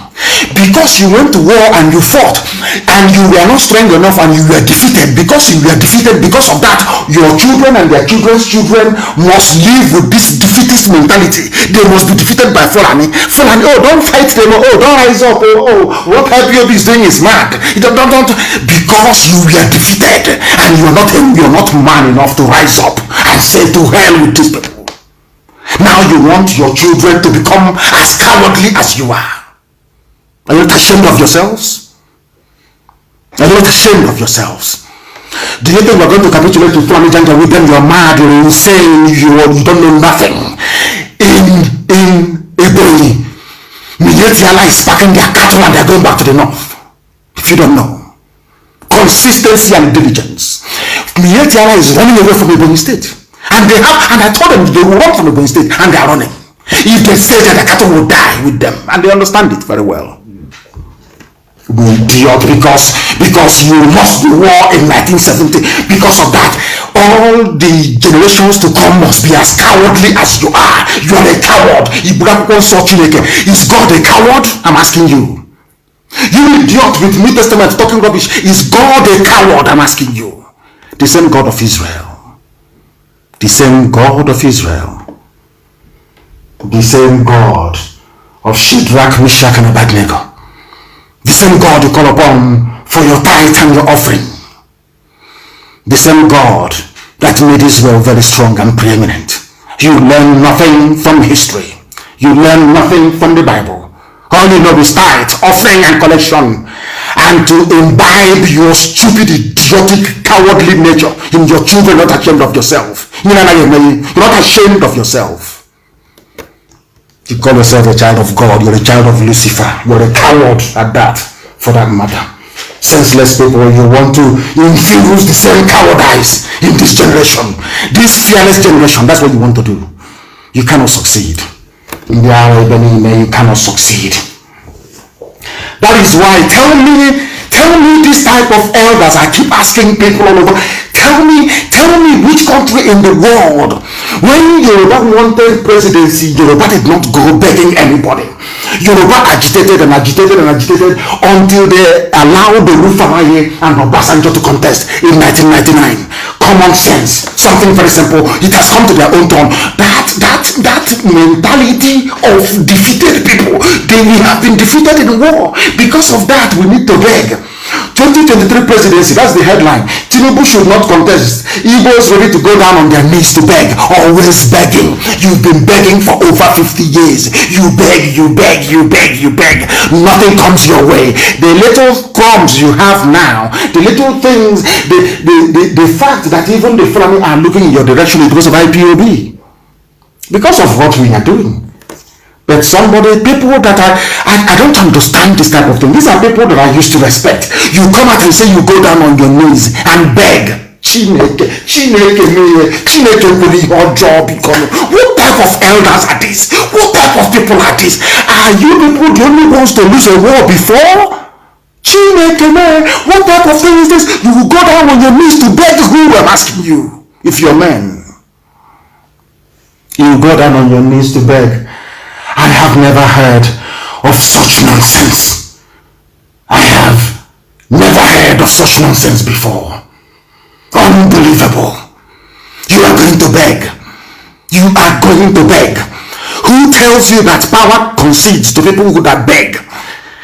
Because you went to war and you fought, and you were not strong enough, and you were defeated. Because you were defeated, because of that, your children and their children's children must live with this defeatist mentality. They must be defeated by Fulani. Fulani, oh, don't fight them. Oh, don't rise up. Oh, what IPOB is doing is mad. Don't. Because you were defeated, and you're not man enough to rise up and say to hell with these people. Now you want your children to become as cowardly as you are. Are you not ashamed of yourselves? Are you not ashamed of yourselves? Do you think we're going to capitulate to Fulani Janga with them? You're mad, you're insane, you don't know nothing. In Ebonyi, Mietiala is packing their cattle and they're going back to the north. If you don't know. Consistency and diligence. Mietiala is running away from Ebonyi State. And I told them they will run from Ebonyi State, and they are running. If they say that the cattle will die with them, and they understand it very well. Idiot, because you lost the war in 1970. Because of that, all the generations to come must be as cowardly as you are. You are a coward. Is God a coward? I'm asking you. You idiot with New Testament talking rubbish. Is God a coward? I'm asking you. The same God of Israel. The same God of Israel. The same God of Shadrach, Meshach, and Abednego. The same God you call upon for your tithe and your offering. The same God that made Israel very strong and preeminent. You learn nothing from history. You learn nothing from the Bible. All you know is tithe, offering, and collection. And to imbibe your stupid, idiotic, cowardly nature in your children, not ashamed of yourself. You're not ashamed of yourself. You call yourself a child of God. You're a child of Lucifer. You're a coward at that, for that matter. Senseless people, you want to infuse the same cowardice in this generation. This fearless generation, that's what you want to do. You cannot succeed. In the you cannot succeed. That is why, tell me this type of elders. I keep asking people all over. Tell me which country in the world, when Yoruba wanted presidency, Yoruba did not go begging anybody. Yoruba agitated until they allowed the Rufamaye and Obasanjo to contest in 1999. Common sense, something very simple. It has come to their own turn. That mentality of defeated people, we have been defeated in war. Because of that, we need to beg. 2023 presidency, that's the headline. Tinubu should not contest. Igbos ready to go down on their knees to beg. Always begging. You've been begging for over 50 years. You beg. Nothing comes your way. The little crumbs you have now, the little things, the fact that even the Fulani are looking in your direction is because of IPOB. Because of what we are doing. But people that I don't understand this type of thing. These are people that I used to respect. You come out and say you go down on your knees and beg. What type of elders are these? What type type of people like this? Are you people the only ones to lose a war before? What type of thing is this? You will go down on your knees to beg who? I'm asking you. If you're men, you go down on your knees to beg. I have never heard of such nonsense. I have never heard of such nonsense before. Unbelievable. You are going to beg. You are going to beg. Who tells you that power concedes to people who that beg?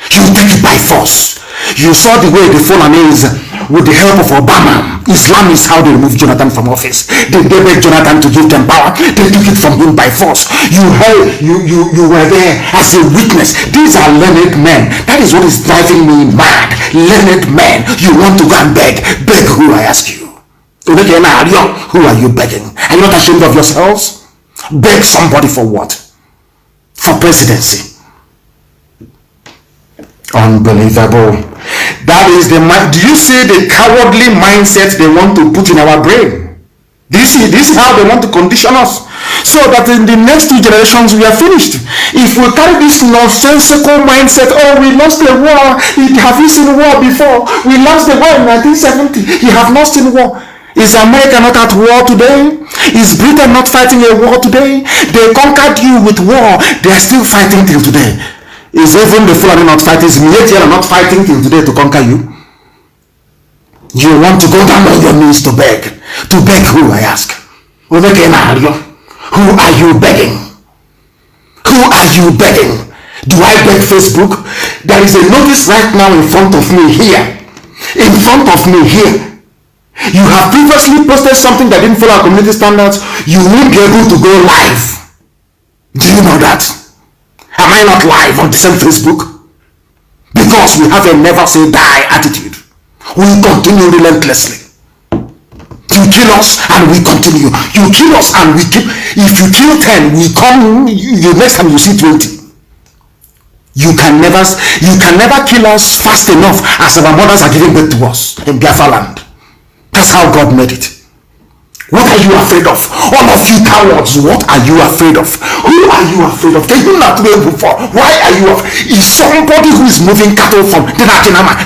You take it by force. You saw the way the Fulanese, with the help of Obama, Islam is how they removed Jonathan from office. They beg Jonathan to give them power. They took it from him by force. You were there as a witness. These are learned men. That is what is driving me mad. Learned men. You want to go and beg. Beg who, I ask you? Who are you begging? Are you not ashamed of yourselves? Beg somebody for what? For presidency. Unbelievable. That is the mind. Do you see the cowardly mindset they want to put in our brain? Do you see? This is how they want to condition us, so that in the next 2 generations we are finished. If we carry this nonsensical mindset, oh, we lost the war. Have you seen war before? We lost the war in 1970. You have not seen war. Is America not at war today? Is Britain not fighting a war today? They conquered you with war. They are still fighting till today. Is even the Fulani not fighting? Is Military not fighting till today to conquer you? You want to go down on your knees to beg. To beg who, I ask? Who are you begging? Who are you begging? Do I beg Facebook? There is a notice right now in front of me here. In front of me here. You have previously posted something that didn't follow our community standards. You won't be able to go live. Do you know that? Am I not live on the same Facebook? Because we have a never say die attitude. We continue relentlessly. You kill us and we continue. You kill us and we keep. If you kill 10, we come. You next time you see 20. You can never kill us fast enough as our mothers are giving birth to us in Biafra land. That's how God made it. What are you afraid of? All of you cowards, what are you afraid of? Who are you afraid of? Can you not be able for? Why are you afraid? Is somebody who is moving cattle from the Natinama,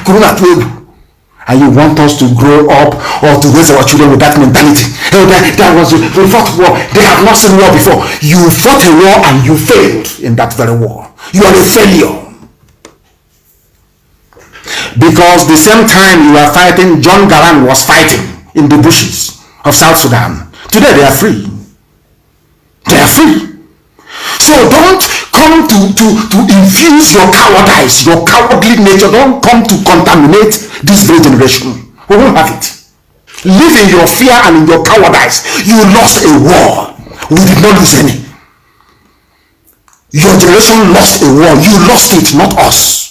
and you want us to grow up or to raise our children with that mentality? Oh, that was we fought war. They have not seen war before. You fought a war and you failed in that very war. You are a failure. Because the same time you are fighting, John Garang was fighting in the bushes of South Sudan. Today they are free. They are free. So don't come to infuse your cowardice, your cowardly nature. Don't come to contaminate this very generation. We won't have it. Live in your fear and in your cowardice. You lost a war. We did not lose any. Your generation lost a war. You lost it, not us.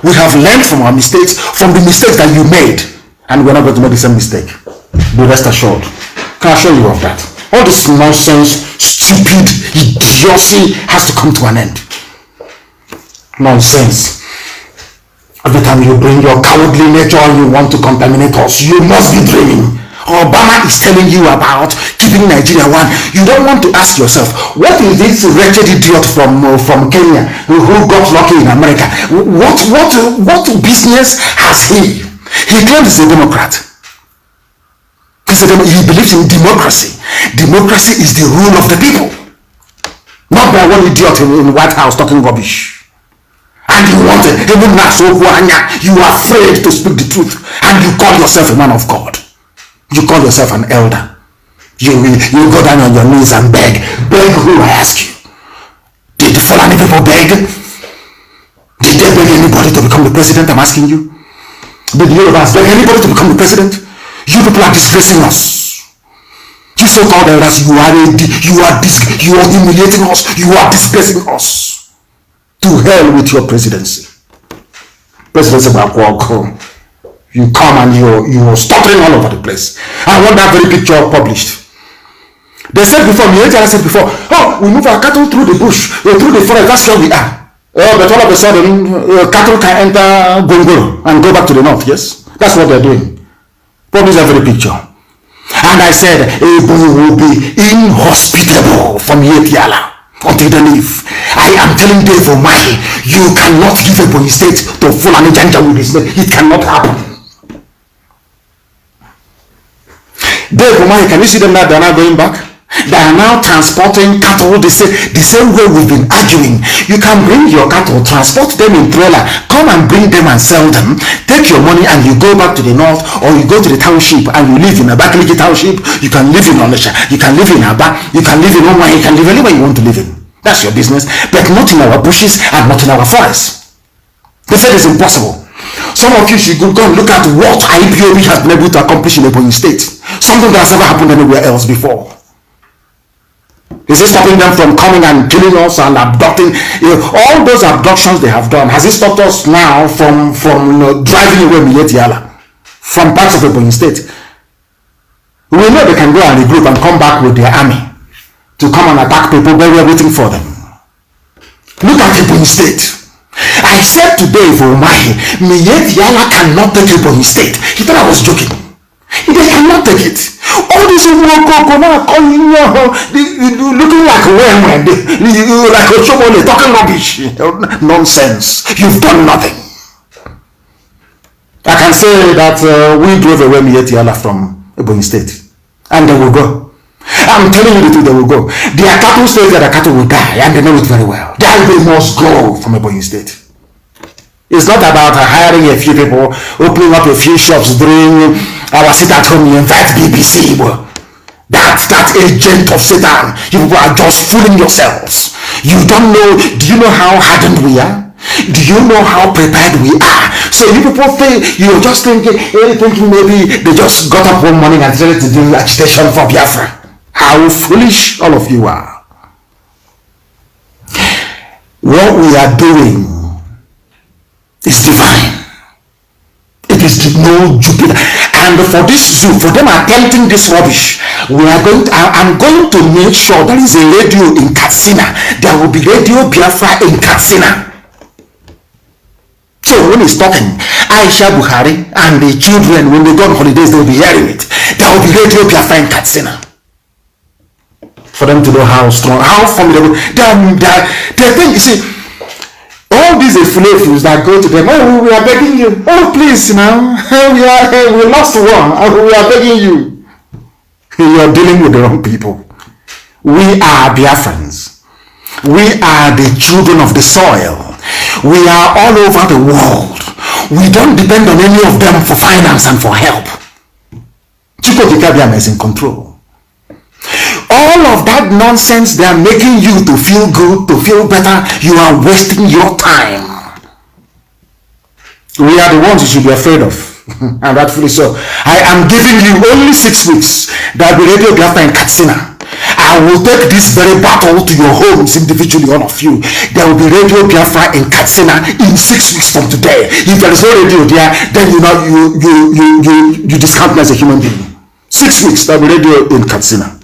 We have learned from our mistakes, from the mistakes that you made, and we're not going to make the same mistake. Be rest assured. Can I assure you of that? All this nonsense, stupid idiocy has to come to an end. Nonsense. Every time you bring your cowardly nature, you want to contaminate us. You must be dreaming. Obama is telling you about keeping Nigeria one. You don't want to ask yourself, what is this wretched idiot from Kenya who got lucky in America? What business has he? He claims he's a Democrat. He believes in democracy. Democracy is the rule of the people, not by one idiot in the White House talking rubbish. And you want it, even now, so you are afraid to speak the truth, and you call yourself a man of God. You call yourself an elder. You go down on your knees and beg. Beg who, I ask you? Did the Fulani people beg? Did they beg anybody to become the president? I'm asking you. Did the Yorubas beg anybody to become the president? You people are disgracing us. You so-called elders, you are humiliating us. You are disgracing us. To hell with your presidency. Presidency Bakwako. You come and you're stuttering all over the place. I want that very picture published. They said before, Military said before, oh, we move our cattle through the bush, through the forest, that's where we are. But all of a sudden, cattle can enter Gongoro and go back to the north, yes? That's what they're doing. Publish that very picture. And I said, Ebo will be inhospitable from Yetiala. until they leave. I am telling Dave Omahi, you cannot give Ebonyi State to Fulani Janja with this man. It cannot happen. Dave Omahi, can you see them now? They are now going back. They are now transporting cattle the same way we've been arguing. You can bring your cattle, transport them in trailer, come and bring them and sell them, take your money and you go back to the north, or you go to the township and you live in a Abakaliki township. You can live in Onisha, you can live in Aba, you can live in Oma, you can live anywhere you want to live in. That's your business, but not in our bushes and not in our forests. They said it's impossible. Some of you should go and look at what IPOB has been able to accomplish in Ebonyi State. Something that has never happened anywhere else before. Is it stopping them from coming and killing us and abducting? All those abductions they have done, has it stopped us now from driving away Miyetti Allah from parts of Ebonyi State? We know they can go and regroup and come back with their army to come and attack people, but we are waiting for them. Look at Ebonyi State. I said today for Umahi, Miyetti Allah cannot take Ebonyi State. He thought I was joking. They cannot take it. All these people looking like women, like a showman, talking rubbish, nonsense. You've done nothing. I can say that we drove away Miyetti Allah from Ebonyi State, and they will go. I'm telling you the truth, they will go. Their cattle states that the cattle will die, and they know it very well. They must go from Ebonyi State. It's not about hiring a few people, opening up a few shops, doing our sit-at-home invite BBC. That agent of Satan. You people are just fooling yourselves. You don't know. Do you know how hardened we are? Do you know how prepared we are? So you people think, you're just thinking maybe they just got up one morning and decided to do agitation for Biafra. How foolish all of you are. What we are doing is divine. It is no Jupiter. And for this zoo, for them attempting this rubbish, I'm going to make sure there is a radio in Katsina. There will be Radio Biafra in Katsina. So when he's talking, Aisha Buhari and the children, when they go on holidays, they will be hearing it. There will be Radio Biafra in Katsina. For them to know how strong, how formidable. They think, you see, all these affiliates that go to them, oh, we are begging you, oh, please now, we lost one, we are begging you. You are dealing with the wrong people. We are Biafrans. We are the children of the soil. We are all over the world. We don't depend on any of them for finance and for help. Chico Dikabiam is in control. All of that nonsense they are making you to feel good, to feel better, you are wasting your time. We are the ones you should be afraid of. And rightfully so. I am giving you only 6 weeks. There will be Radio Biafra in Katsina. I will take this very battle to your homes individually, all of you. There will be Radio Biafra in Katsina in 6 weeks from today. If there is no radio there, then you discount me as a human being. 6 weeks, there will be radio in Katsina.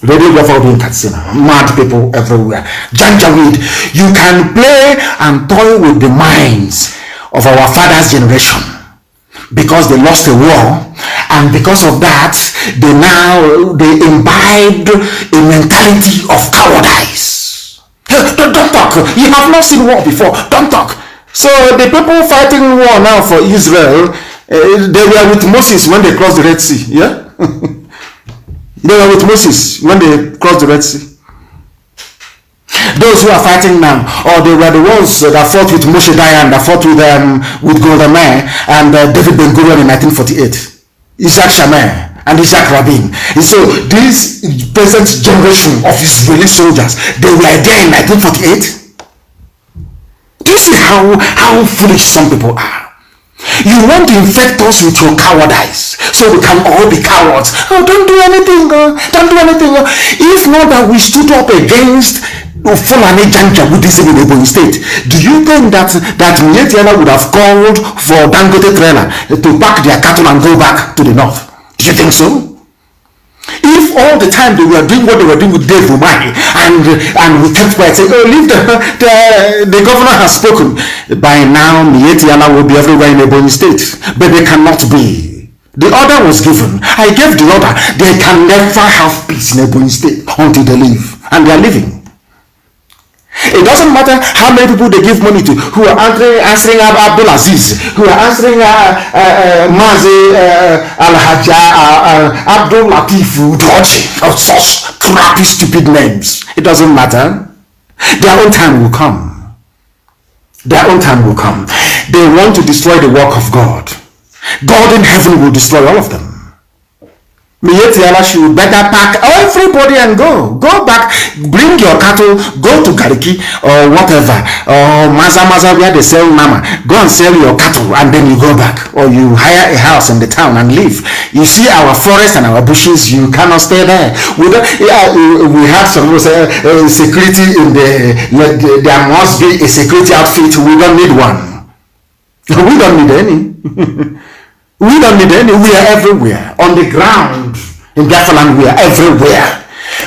Radio Biafra will be in Katsina. Mad people everywhere. Janjaweed. You can play and toy with the minds of our father's generation because they lost a war, and because of that they imbibed a mentality of cowardice. Don't talk. You have not seen war before. Don't talk. So the people fighting war now for Israel, they were with Moses when they crossed the Red Sea. Yeah. They were with Moses when they crossed the Red Sea. Those who are fighting now, or they were the ones that fought with Moshe Dayan, that fought with Golda Meir and David Ben Gurion in 1948, Isaac Shamir and Isaac Rabin. And so this present generation of Israeli soldiers, they were there in 1948. Do you see how foolish some people are? You want to infect us with your cowardice so we can all be cowards. Oh, don't do anything. Don't do anything. If not that we stood up against Fulani Janja Buddhism in Ebonyi State, do you think that Miyetti Allah would have called for Dangote trailer to pack their cattle and go back to the north? Do you think so? If all the time they were doing what they were doing with Dave Umahi and we kept quiet saying, oh, leave the governor has spoken, by now Miyetti Allah will be everywhere in Ebonyi State, but they cannot be. The order was given. I gave the order. They can never have peace in Ebonyi State until they leave, and they are leaving. It doesn't matter how many people they give money to, who are answering Abdul Aziz, who are answering Mazi, Abdul Latif, Doji, of such crappy, stupid names. It doesn't matter. Their own time will come. Their own time will come. They want to destroy the work of God. God in heaven will destroy all of them. Miyetiala should better pack everybody and go. Go back, bring your cattle, go to Gariki or whatever, or Maza where they sell mama. Go and sell your cattle and then you go back. Or you hire a house in the town and live. You see our forest and our bushes, you cannot stay there. We have some people say security in there must be a security outfit. We don't need one. We don't need any. We don't need any. We are everywhere. On the ground in Biafra land, we are everywhere.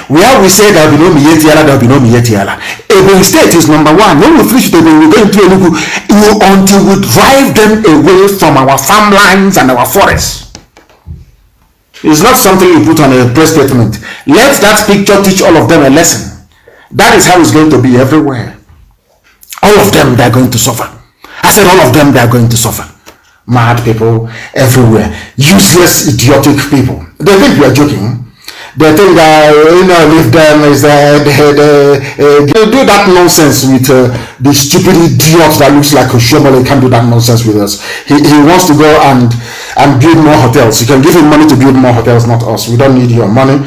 Where we say there will be no Miyetiala, there will be no Miyetiala. Ebony State is number one. When we finish Ebony, we go into Enugu until we drive them away from our farmlands and our forests. It's not something you put on a press statement. Let that picture teach all of them a lesson. That is how it's going to be everywhere. All of them, they are going to suffer. I said all of them, they are going to suffer. Mad people everywhere, useless, idiotic people. They think we are joking. They think that leave them is they do that nonsense with the stupid idiot that looks like a Shomole. Can't do that nonsense with us. He wants to go and build more hotels. You can give him money to build more hotels, not us. We don't need your money.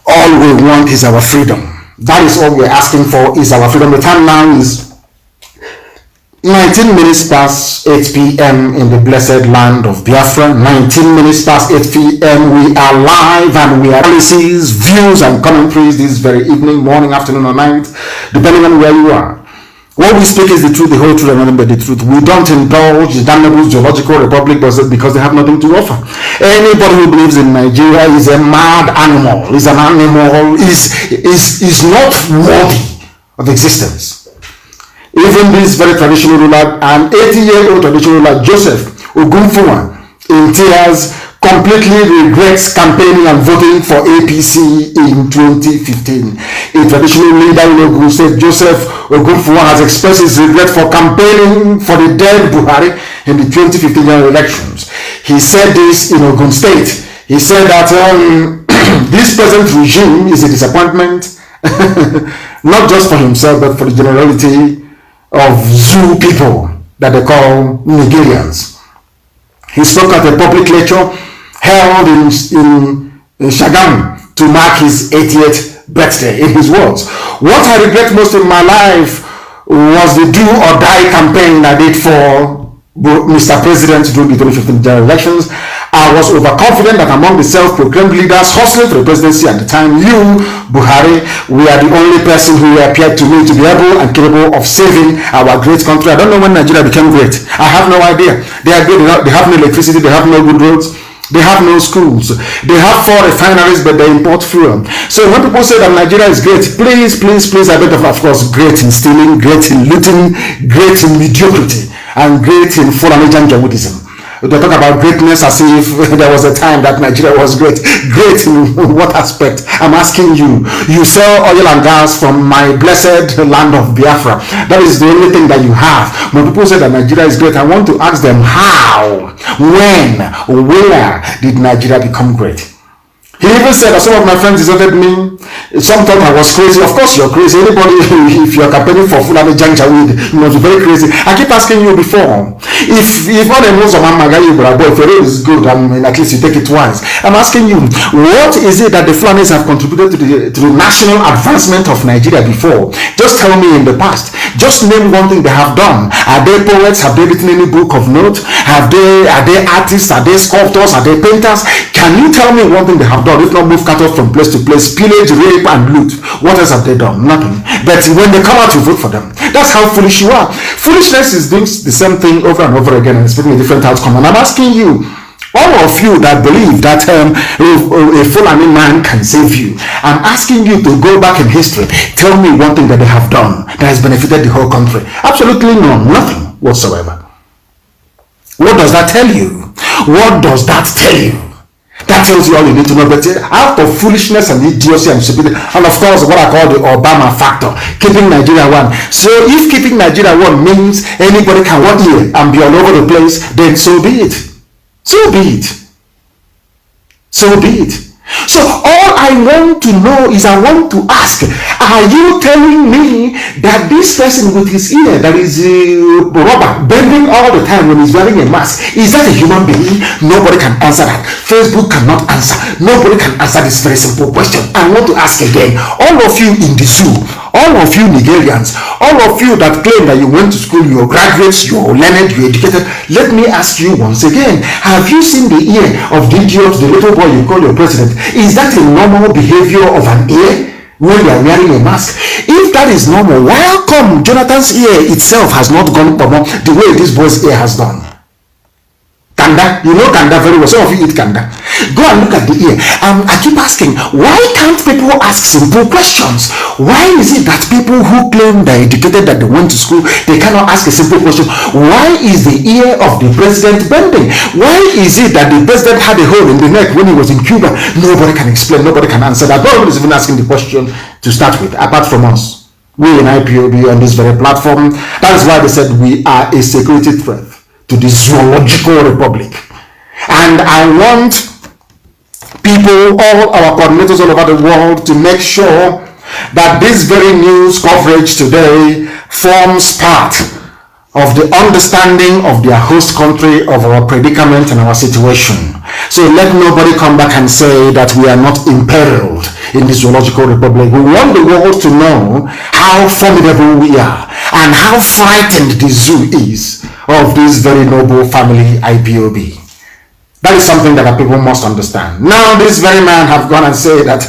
All we want is our freedom. That is all we're asking for, is our freedom. The time now is 19 minutes past 8 p.m. in the blessed land of Biafra. 19 minutes past 8 p.m. We are live and we are policies, views and commentaries this very evening, morning, afternoon or night, depending on where you are. What we speak is the truth, the whole truth and nothing but the truth. We don't indulge the damnable geological republic because they have nothing to offer. Anybody who believes in Nigeria is a mad animal, is an animal, is not worthy of existence. Even this very traditional ruler, an 80-year-old traditional ruler, Joseph Ogunfuwa, in tears, completely regrets campaigning and voting for APC in 2015. A traditional leader in Ogun State, Joseph Ogunfuwa, has expressed his regret for campaigning for the dead Buhari in the 2015 general elections. He said this in Ogun State. He said that this present regime is a disappointment, not just for himself, but for the generality of Zoo people that they call Nigerians. He spoke at a public lecture held in Shagamu to mark his 80th birthday. In his words, "What I regret most in my life was the do or die campaign I did for Mr. President during the 2015 general elections. I was overconfident that among the self-proclaimed leaders hustling for the presidency at the time, you, Buhari, we are the only person who appeared to me to be able and capable of saving our great country. I don't know when Nigeria became great. I have no idea. They are great. They have no electricity. They have no good roads. They have no schools. They have 4 refineries, but they import fuel. So when people say that Nigeria is great, please, I bet of course, great in stealing, great in looting, great in mediocrity, and great in Fulani Jawoodism. They talk about greatness as if there was a time that Nigeria was great. Great in what aspect? I'm asking you. You sell oil and gas from my blessed land of Biafra. That is the only thing that you have. When people say that Nigeria is great, I want to ask them how, when, where did Nigeria become great? He even said that some of my friends deserted me. Some thought I was crazy. Of course you're crazy. Anybody, if you're campaigning for Fulani Janjaweed, you must be very crazy. I keep asking you before, if all the moves of Magayi Brabo, if your road is good, I mean, at least you take it twice. I'm asking you, what is it that the Fulanis have contributed to the national advancement of Nigeria before? Just tell me in the past. Just name one thing they have done. Are they poets? Have they written any book of note? Are they artists? Are they sculptors? Are they painters? Can you tell me one thing they have done? If not move cattle from place to place, pillage, rape and loot? What else have they done? Nothing. But when they come out, you vote for them. That's how foolish you are. Foolishness is doing the same thing over and over again and expecting a different outcome. And I'm asking you, all of you that believe that a Fulani man can save you, I'm asking you to go back in history. Tell me one thing that they have done that has benefited the whole country. Absolutely none. Nothing whatsoever. What does that tell you? What does that tell you? That tells you all you need to know. But out of foolishness and idiocy and stupidity, and of course what I call the Obama factor, keeping Nigeria one. So if keeping Nigeria one means anybody can walk here and be all over the place, then so be it. So be it. So be it. So all I want to know is, I want to ask, are you telling me that this person with his ear that is rubber bending all the time when he's wearing a mask, is that a human being? Nobody can answer that. Facebook cannot answer. Nobody can answer this very simple question. I want to ask again, all of you in the zoo, all of you Nigerians, all of you that claim that you went to school, you're graduates, you're learned, you're educated, let me ask you once again, have you seen the ear of the idiot, the little boy you call your president? Is that a normal behavior of an ear when you are wearing a mask? If that is normal, why come Jonathan's ear itself has not gone the way this boy's ear has done? Kanda, you know Kanda very well. Some of you eat Kanda. Go and look at the ear. I keep asking, why can't people ask simple questions? Why is it that people who claim they're educated, that they went to school, they cannot ask a simple question? Why is the ear of the president bending? Why is it that the president had a hole in the neck when he was in Cuba? Nobody can explain, nobody can answer that. Nobody is even asking the question to start with, apart from us. We in IPOB on this very platform. That is why they said we are a security threat to the zoological republic. And I want people, all our coordinators all over the world, to make sure that this very news coverage today forms part of the understanding of their host country, of our predicament and our situation. So let nobody come back and say that we are not imperiled in the zoological republic. We want the world to know how formidable we are and how frightened the zoo is of this very noble family IPOB. That is something that people must understand. Now this very man have gone and said that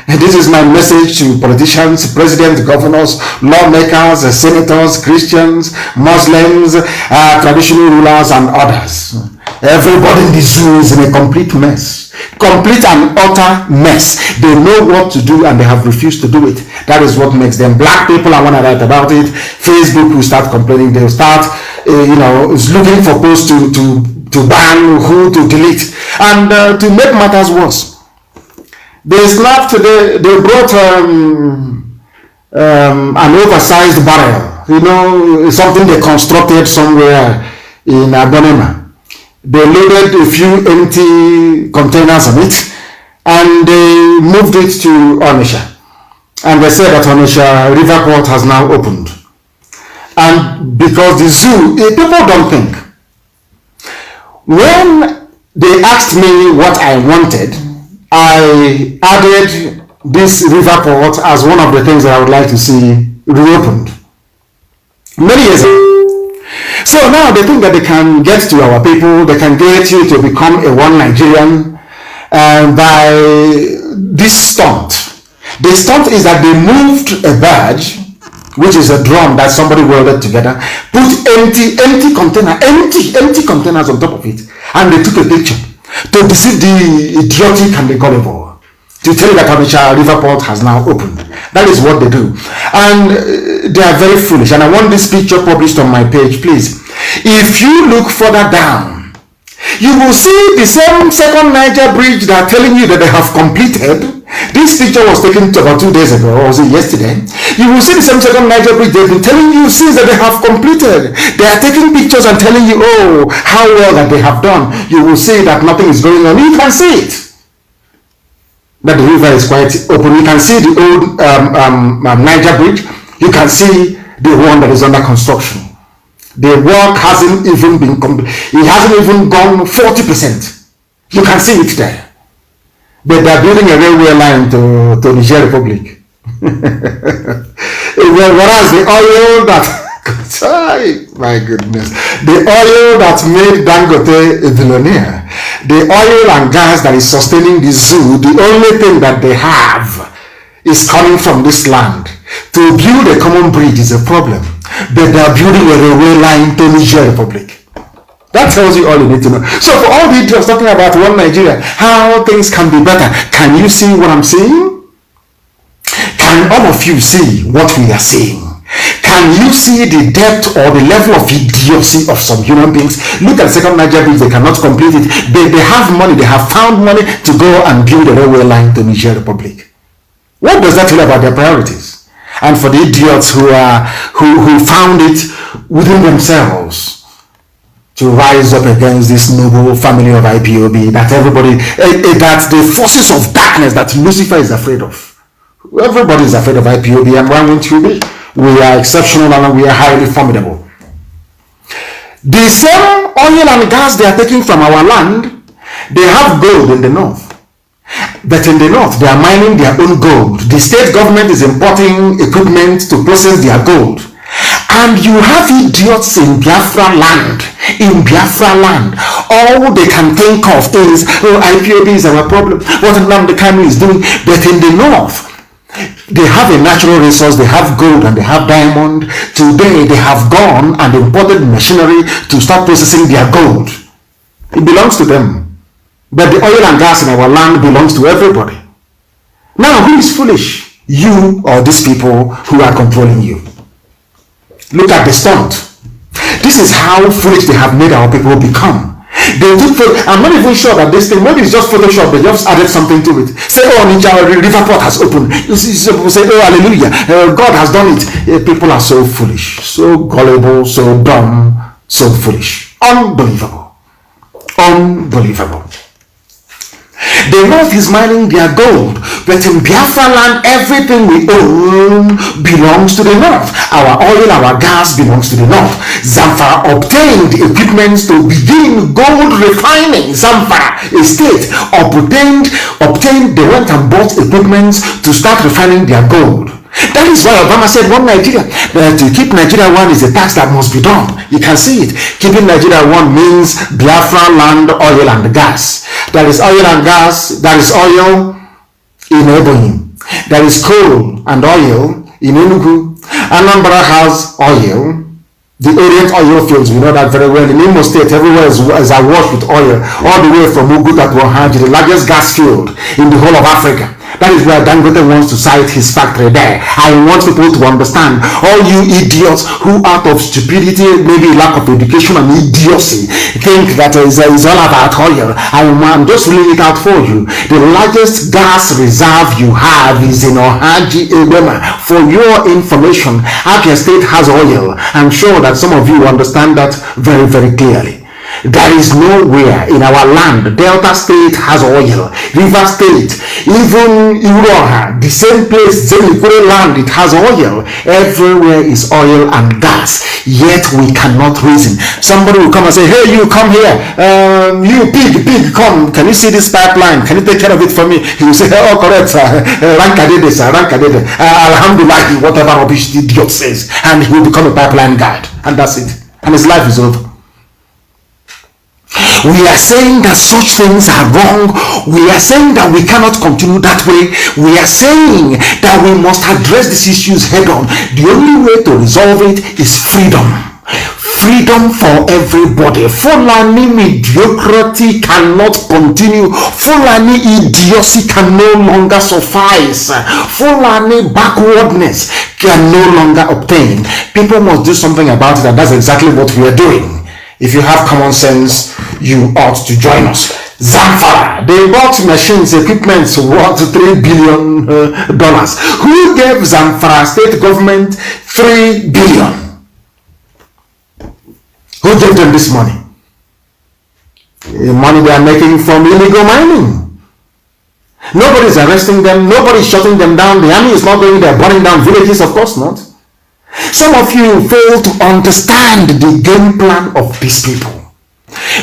this is my message to politicians, presidents, governors, lawmakers, senators, Christians, Muslims, traditional rulers and others. Everybody in the zoo is in a complete mess. Complete and utter mess. They know what to do and they have refused to do it. That is what makes them black people. I want to write about it. Facebook will start complaining. They will start looking for posts to ban, who to delete. And to make matters worse, they snapped today, they brought an oversized barrel, something they constructed somewhere in Abonema. They loaded a few empty containers of it and they moved it to Onitsha. And they said that Onitsha River Port has now opened. And because the zoo, people don't think. When they asked me what I wanted, I added this river port as one of the things that I would like to see reopened many years ago. So now they think that they can get to our people, they can get you to become a one Nigerian by this stunt. The stunt is that they moved a badge, which is a drum that somebody welded together, put empty containers on top of it, and they took a picture to deceive the idiotic and the gullible, to tell you that Onitsha River Port has now opened. That is what they do. And they are very foolish. And I want this picture published on my page, please. If you look further down, you will see the same second Niger bridge that are telling you that they have completed. This picture was taken about 2 days ago, or was it yesterday? You will see the same second Niger bridge they've been telling you since that they have completed. They are taking pictures and telling you, oh, how well that they have done. You will see that nothing is going on. You can see it. That the river is quite open. You can see the old Niger bridge. You can see the one that is under construction. The work hasn't even been complete. It hasn't even gone 40%. You can see it there. But they're building a railway line to Niger Republic. Whereas the oil that my goodness, the oil that made Dangote a billionaire, the oil and gas that is sustaining the zoo, the only thing that they have is coming from this land. To build a common bridge is a problem, but they are building a railway line to Niger Republic. That tells you all you need to know. So for all the idiots talking about one Nigeria, how things can be better, can you see what I'm saying? Can all of you see what we are saying? Can you see the depth or the level of idiocy of some human beings? Look at the second Niger bridge, they cannot complete it. They have money, they have found money to go and build a railway line to Niger Republic. What does that tell about their priorities? And for the idiots who found it within themselves to rise up against this noble family of IPOB that everybody, that the forces of darkness that Lucifer is afraid of. Everybody is afraid of IPOB, and why won't you be? We are exceptional and we are highly formidable. The same oil and gas they are taking from our land, they have gold in the north. But in the north, they are mining their own gold. The state government is importing equipment to process their gold. And you have idiots in Biafra land. In Biafra land, all they can think of is, oh, IPOB is our problem. What Nnamdi Kanu is doing. But in the north, they have a natural resource, they have gold and they have diamond. Today, they have gone and imported machinery to start processing their gold. It belongs to them. But the oil and gas in our land belongs to everybody. Now, who is foolish? You or these people who are controlling you? Look at the stunt. This is how foolish they have made our people become. They took, I'm not even sure that this thing, maybe it's just Photoshop, they just added something to it. Say, oh, Ninja River Port has opened. Say, oh, hallelujah, God has done it. People are so foolish, so gullible, so dumb, so foolish. Unbelievable. Unbelievable. The north is mining their gold, but in Biafra land, everything we own belongs to the north. Our oil, our gas belongs to the north. Zamfara obtained equipment to begin gold refining. Zamfara, a state, obtained, they went and bought equipment to start refining their gold. That is why Obama said one Nigeria. But to keep Nigeria one is a tax that must be done. You can see it. Keeping Nigeria one means Biafra land, oil and gas. There is oil and gas. There is oil in Ebonyi. There is coal and oil in Enugu. Anambra has oil. The Orient oil fields, we know that very well. In Imo State, everywhere is awash with oil. All the way from Uguta to Ohaji, the largest gas field in the whole of Africa. That is where Dangote wants to site his factory there. I want people to understand, all you idiots who out of stupidity, maybe lack of education and idiocy, think that it's all about oil. I'm just laying it out for you. The largest gas reserve you have is in Ohaji, Ebema. For your information, Abia State has oil. I'm sure that some of you understand that very, very clearly. There is nowhere in our land. Delta State has oil. River State, even Iroha, the same place, Zenikure land, it has oil. Everywhere is oil and gas. Yet we cannot reason. Somebody will come and say, hey, you come here. You pig, come. Can you see this pipeline? Can you take care of it for me? He will say, oh, correct, sir. Rankadede, sir. Rankadede. Alhamdulillah, whatever rubbish the idiot says. And he will become a pipeline guide. And that's it. And his life is over. We are saying that such things are wrong. We are saying that we cannot continue that way. We are saying that we must address these issues head on. The only way to resolve it is freedom. Freedom for everybody. Fulani mediocrity cannot continue. Fulani idiocy can no longer suffice. Fulani backwardness can no longer obtain. People must do something about it, and that's exactly what we are doing. If you have common sense, you ought to join us. Zamfara, they bought machines, equipment worth $3 billion. Who gave Zamfara state government $3 billion? Who gave them this money? The money they are making from illegal mining. Nobody is arresting them. Nobody is shutting them down. The army is not going there burning down villages, of course not. Some of you fail to understand the game plan of these people.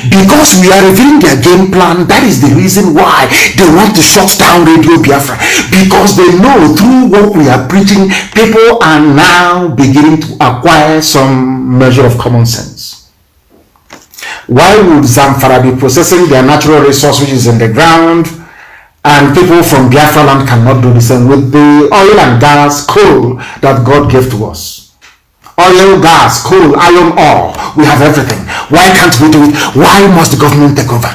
Because we are revealing their game plan, that is the reason why they want to shut down Radio Biafra. Because they know through what we are preaching, people are now beginning to acquire some measure of common sense. Why would Zamfara be processing their natural resource which is in the ground, and people from Biafra land cannot do the same with the oil and gas, coal that God gave to us? Oil, gas, coal, iron ore, we have everything. Why can't we do it? Why must the government take over?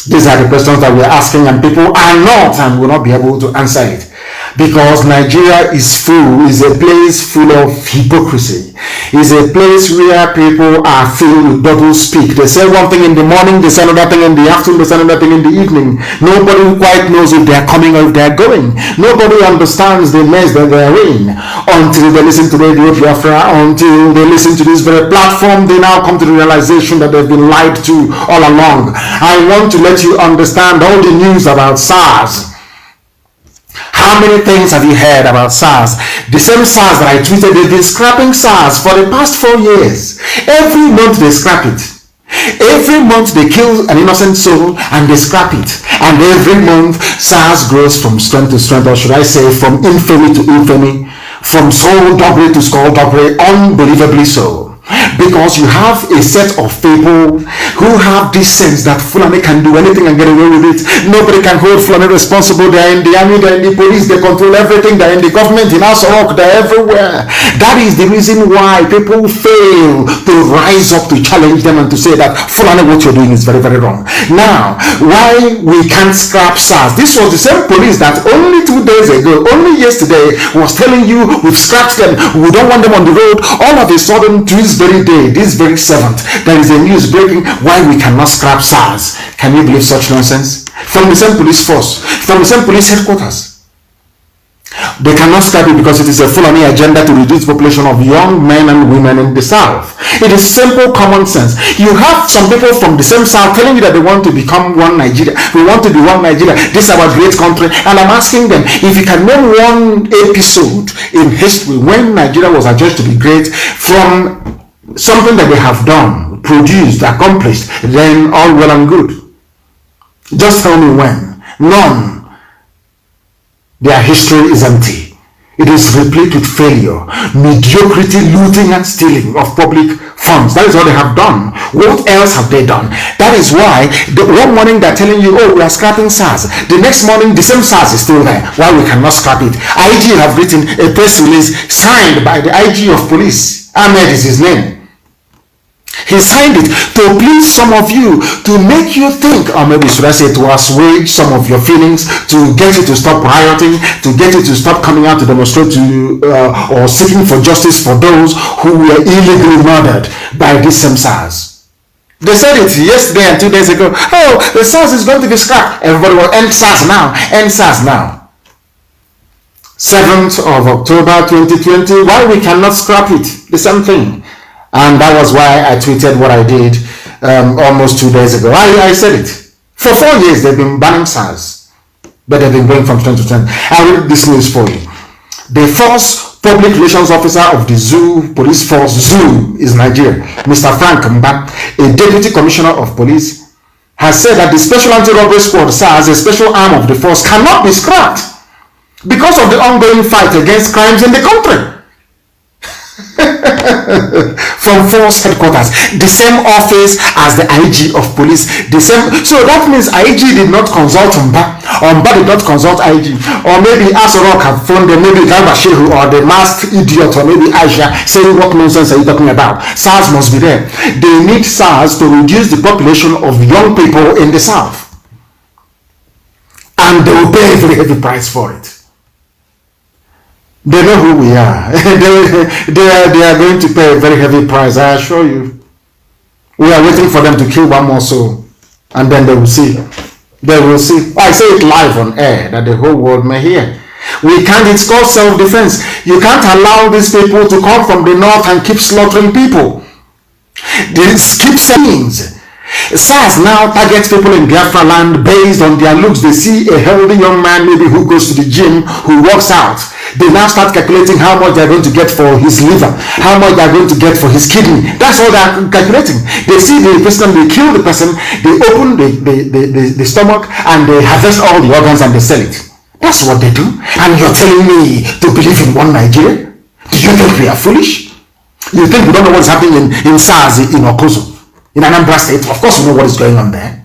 These are the questions that we are asking, and people are not and will not be able to answer it. because Nigeria is a place full of hypocrisy. It's a place where people are filled with double speak. They say one thing in the morning, they say another thing in the afternoon, they say another thing in the evening. Nobody quite knows if they're coming or if they're going. Nobody understands the mess that they're in until they listen to Radio Biafra, until they listen to this very platform. They now come to the realization that they've been lied to all along. I want to let you understand all the news about SARS. How many things have you heard about SARS? The same SARS that I tweeted, they've been scrapping SARS for the past 4 years. Every month they scrap it. Every month they kill an innocent soul and they scrap it. And every month SARS grows from strength to strength, or should I say from infamy to infamy, from skullduggery to skullduggery, unbelievably so. Because you have a set of people who have this sense that Fulani can do anything and get away with it. Nobody can hold Fulani responsible. They're in the army, they're in the police, they control everything, they're in the government, in House Rock, they're everywhere. That is the reason why people fail to rise up to challenge them and to say that Fulani, what you're doing is very, very wrong. Now, why we can't scrap SARS? This was the same police that only 2 days ago, only yesterday, was telling you we've scrapped them, we don't want them on the road. All of a sudden, this very day, this very 7th, there is a news breaking why we cannot scrap SARS. Can you believe such nonsense? From the same police force, from the same police headquarters. They cannot scrap it because it is a Fulani agenda to reduce the population of young men and women in the South. It is simple common sense. You have some people from the same South telling you that they want to become one Nigeria. We want to be one Nigeria. This is our great country. And I'm asking them, if you can name one episode in history when Nigeria was adjudged to be great from something that they have done, produced, accomplished, then all well and good. Just tell me when. None. Their history is empty. It is replete with failure, mediocrity, looting and stealing of public funds. That is what they have done. What else have they done? That is why the one morning they're telling you, oh, we are scrapping SARS. The next morning, the same SARS is still there. Why we cannot scrap it? IG have written a press release signed by the IG of police. Ahmed is his name. He signed it to please some of you, to make you think, or maybe should I say to assuage some of your feelings, to get you to stop rioting, to get you to stop coming out to demonstrate or seeking for justice for those who were illegally murdered by this same SARS. They said it yesterday and 2 days ago. Oh, the SARS is going to be scrapped. Everybody will end SARS now. End SARS now. 7th of October 2020. Why we cannot scrap it? The same thing. And that was why I tweeted what I did almost 2 days ago. I said it. For 4 years, they've been banning SARS. But they've been going from strength to strength. I'll read this news for you. The first public relations officer of the Zoo Police Force, Zoo is Nigeria, Mr. Frank Mba, a deputy commissioner of police, has said that the Special Anti-Robbery Squad, SARS, a special arm of the force, cannot be scrapped because of the ongoing fight against crimes in the country. From force headquarters, the same office as the IG of police, the same. So that means IG did not consult Mba did not consult IG, or maybe Asarok have phoned them, maybe Garba Shehu or the masked idiot, or maybe Aisha saying, what nonsense are you talking about? SARS must be there. They need SARS to reduce the population of young people in the South, and they will pay a very heavy price for it. They know who we are. they are going to pay a very heavy price, I assure you. We are waiting for them to kill one more soul, and then they will see. They will see. I say it live on air that the whole world may hear. We can't, it's called self-defense. You can't allow these people to come from the north and keep slaughtering people. This keeps means. SARS now targets people in Biafra land based on their looks. They see a healthy young man maybe who goes to the gym, who works out. They now start calculating how much they're going to get for his liver, how much they're going to get for his kidney. That's all they're calculating. They see the person, they kill the person, they open the stomach, and they harvest all the organs and they sell it. That's what they do. And you're telling me to believe in one Nigeria? Do you think we are foolish? You think we don't know what's happening in SARS in Okozo? In Anambra State? Of course we know what is going on there.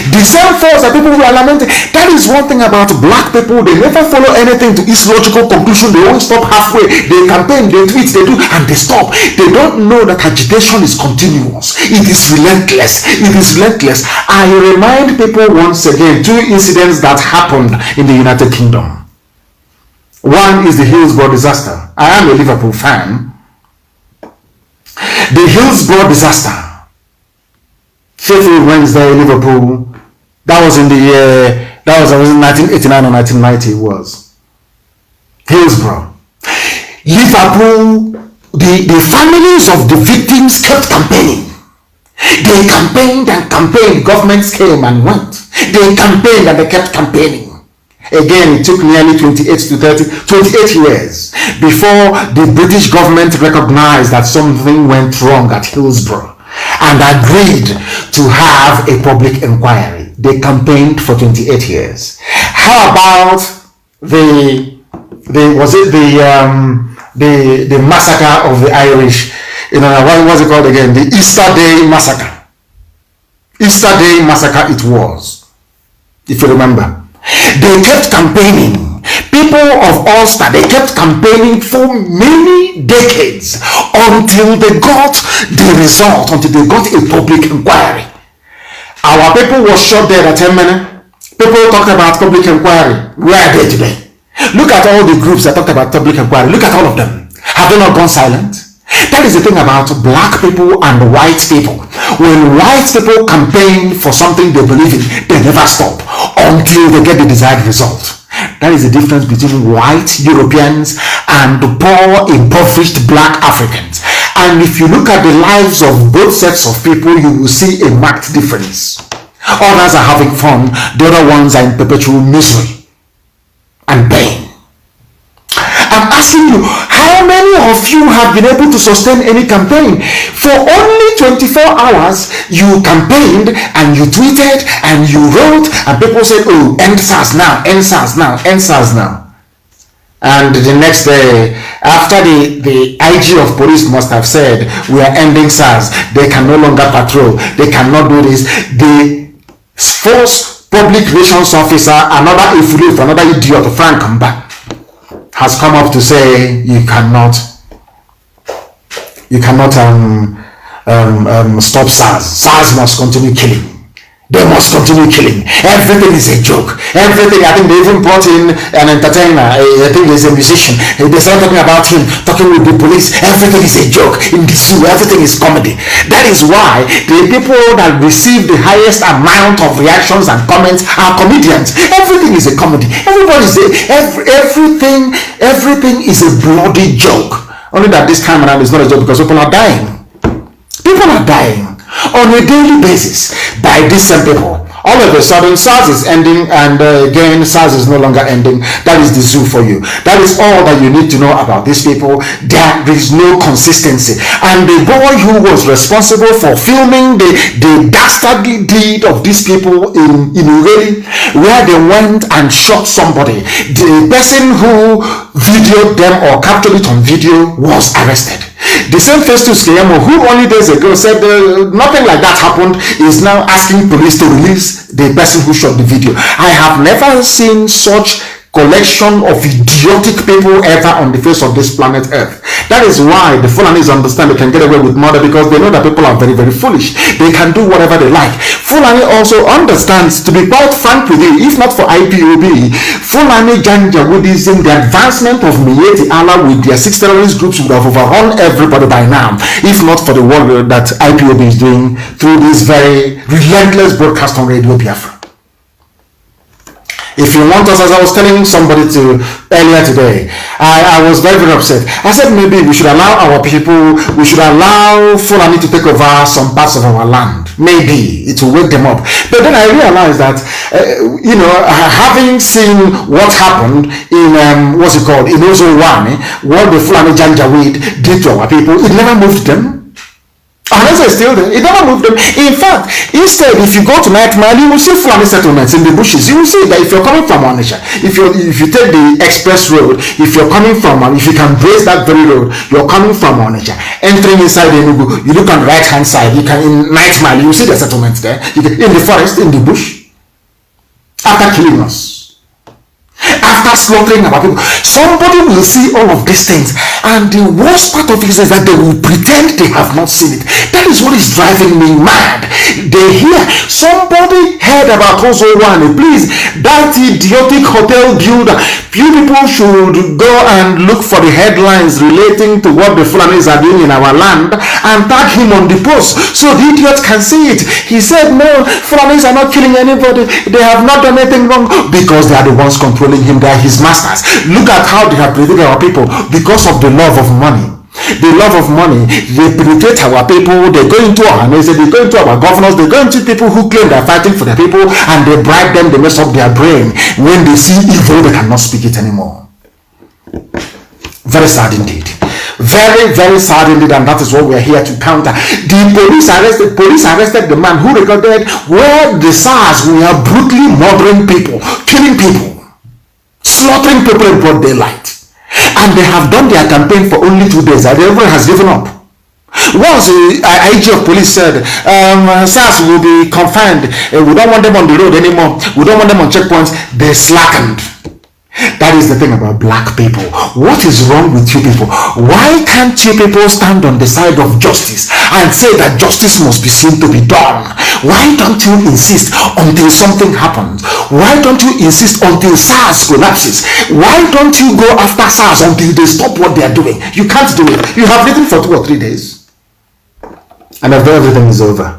The same force that people who are lamenting. That is one thing about black people. They never follow anything to its logical conclusion. They always stop halfway. They campaign, they tweet, they do, and they stop. They don't know that agitation is continuous. It is relentless. It is relentless. I remind people once again 2 incidents that happened in the United Kingdom. One is the Hillsborough disaster. I am a Liverpool fan. The Hillsborough disaster. Sheffield Wednesday, Liverpool. That was in the year, that was in 1989 or 1990 it was. Hillsborough. Liverpool, the families of the victims kept campaigning. They campaigned and campaigned. Governments came and went. They campaigned and they kept campaigning. Again, it took nearly 28 years before the British government recognized that something went wrong at Hillsborough and agreed to have a public inquiry. They campaigned for 28 years. How about the massacre of the Irish? What was it called again? The Easter Day massacre. Easter Day massacre it was, if you remember. They kept campaigning. People of Ulster, they kept campaigning for many decades until they got the result, until they got a public inquiry. Our people were shot dead at 10 minutes. People talked about public inquiry. Where are they today? Look at all the groups that talked about public inquiry. Look at all of them. Have they not gone silent? That is the thing about black people and white people. When white people campaign for something they believe in, they never stop until they get the desired result. That is the difference between white Europeans and poor, impoverished black Africans. And if you look at the lives of both sets of people, you will see a marked difference. Others are having fun, the other ones are in perpetual misery and pain. I'm asking you, how many of you have been able to sustain any campaign? For only 24 hours, you campaigned and you tweeted and you wrote and people said, oh, end SARS now, end SARS now, end SARS now. And the next day, after the IG of police must have said, we are ending SARS, they can no longer patrol, they cannot do this, the force public relations officer, another affiliate, another idiot, Frank Kamba, has come up to say you cannot stop SARS. SARS must continue killing. They must continue killing. Everything is a joke. Everything. I think they even brought in an entertainer. I think there's a musician. They started talking about him, talking with the police. Everything is a joke. In the zoo, everything is comedy. That is why the people that receive the highest amount of reactions and comments are comedians. Everything is a comedy. Everything is a bloody joke. Only that this time around is not a joke because people are dying. People are dying on a daily basis by these same people. All of a sudden, SARS is ending, and again, SARS is no longer ending. That is the zoo for you. That is all that you need to know about these people. There is no consistency. And the boy who was responsible for filming the dastardly deed of these people in Ugeli, where they went and shot somebody, the person who videoed them or captured it on video was arrested. The same Festus Keyamo, who only days ago said nothing like that happened, is now asking police to release the person who shot the video. I have never seen such collection of idiotic people ever on the face of this planet Earth. That is why the Fulanis understand they can get away with murder, because they know that people are very, very foolish. They can do whatever they like. Fulani also understands, to be quite frank with you, if not for IPOB, Fulani Janjaweedism, the advancement of Miyetti Allah with their 6 terrorist groups would have overrun everybody by now, if not for the work that IPOB is doing through this very relentless broadcast on Radio Biafra. If you want us, as I was telling somebody earlier today, I was very, very upset. I said maybe we should allow our people, we should allow Fulani to take over some parts of our land. Maybe it will wake them up. But then I realized that, having seen what happened in, in Ozo-Wane, what the Fulani Janjaweed did to our people, it never moved them. Unless they're still there, it never moved them. In fact, instead, if you go to Night Mile, you will see Fulani settlements in the bushes. You will see that if you're coming from Onitsha, if you take the express road, if you're coming from, if you can brace that very road, you're coming from Onitsha, entering inside Enugu, you look on the right hand side, you can, in Night Mile, you will see the settlements there, in the forest, in the bush, after killing us. after slaughtering our people. Somebody will see all of these things, and the worst part of it is that they will pretend they have not seen it. That is what is driving me mad. They hear somebody heard about Ozowane. Please, that idiotic hotel builder. You people should go and look for the headlines relating to what the Fulanis are doing in our land and tag him on the post so the idiots can see it. He said, no, Fulanis are not killing anybody. They have not done anything wrong, because they are the ones controlling him. They are his masters. Look at how they have treated our people because of the love of money. The love of money, they penetrate our people. They go into our nation, they go into our governors, they go into people who claim they're fighting for their people, and they bribe them, they mess up their brain. When they see evil, they cannot speak it anymore. Very sad indeed. Very, very sad indeed, and that is what we are here to counter. The police arrested the man who recorded where the SARS were brutally murdering people, killing people, slaughtering people in broad daylight. And they have done their campaign for only 2 days, and everyone has given up. Once the IG of police said, SARS will be confined, we don't want them on the road anymore, we don't want them on checkpoints, they slackened. That is the thing about black people. What is wrong with you people? Why can't you people stand on the side of justice and say that justice must be seen to be done? Why don't you insist until something happens? Why don't you insist until SARS collapses? Why don't you go after SARS until they stop what they are doing? You can't do it. You have written for 2 or 3 days, and after everything is over.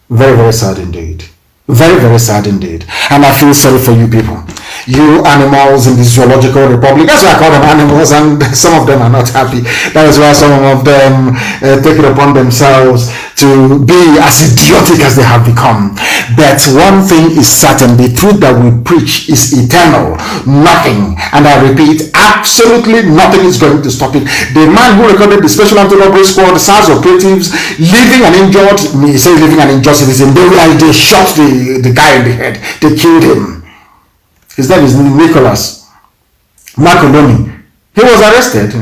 Very, very sad indeed. Very, very sad indeed. And I feel sorry for you people. You animals in the zoological republic. That's why I call them animals, and some of them are not happy. That is why some of them take it upon themselves to be as idiotic as they have become. But one thing is certain, the truth that we preach is eternal. Nothing, and I repeat, absolutely nothing is going to stop it. The man who recorded the Special Anti-Robbery Squad, SARS operatives, living and injured, he said living and injured citizen, they shot the guy in the head. They killed him. His name is Nicholas Macoloni. He was arrested.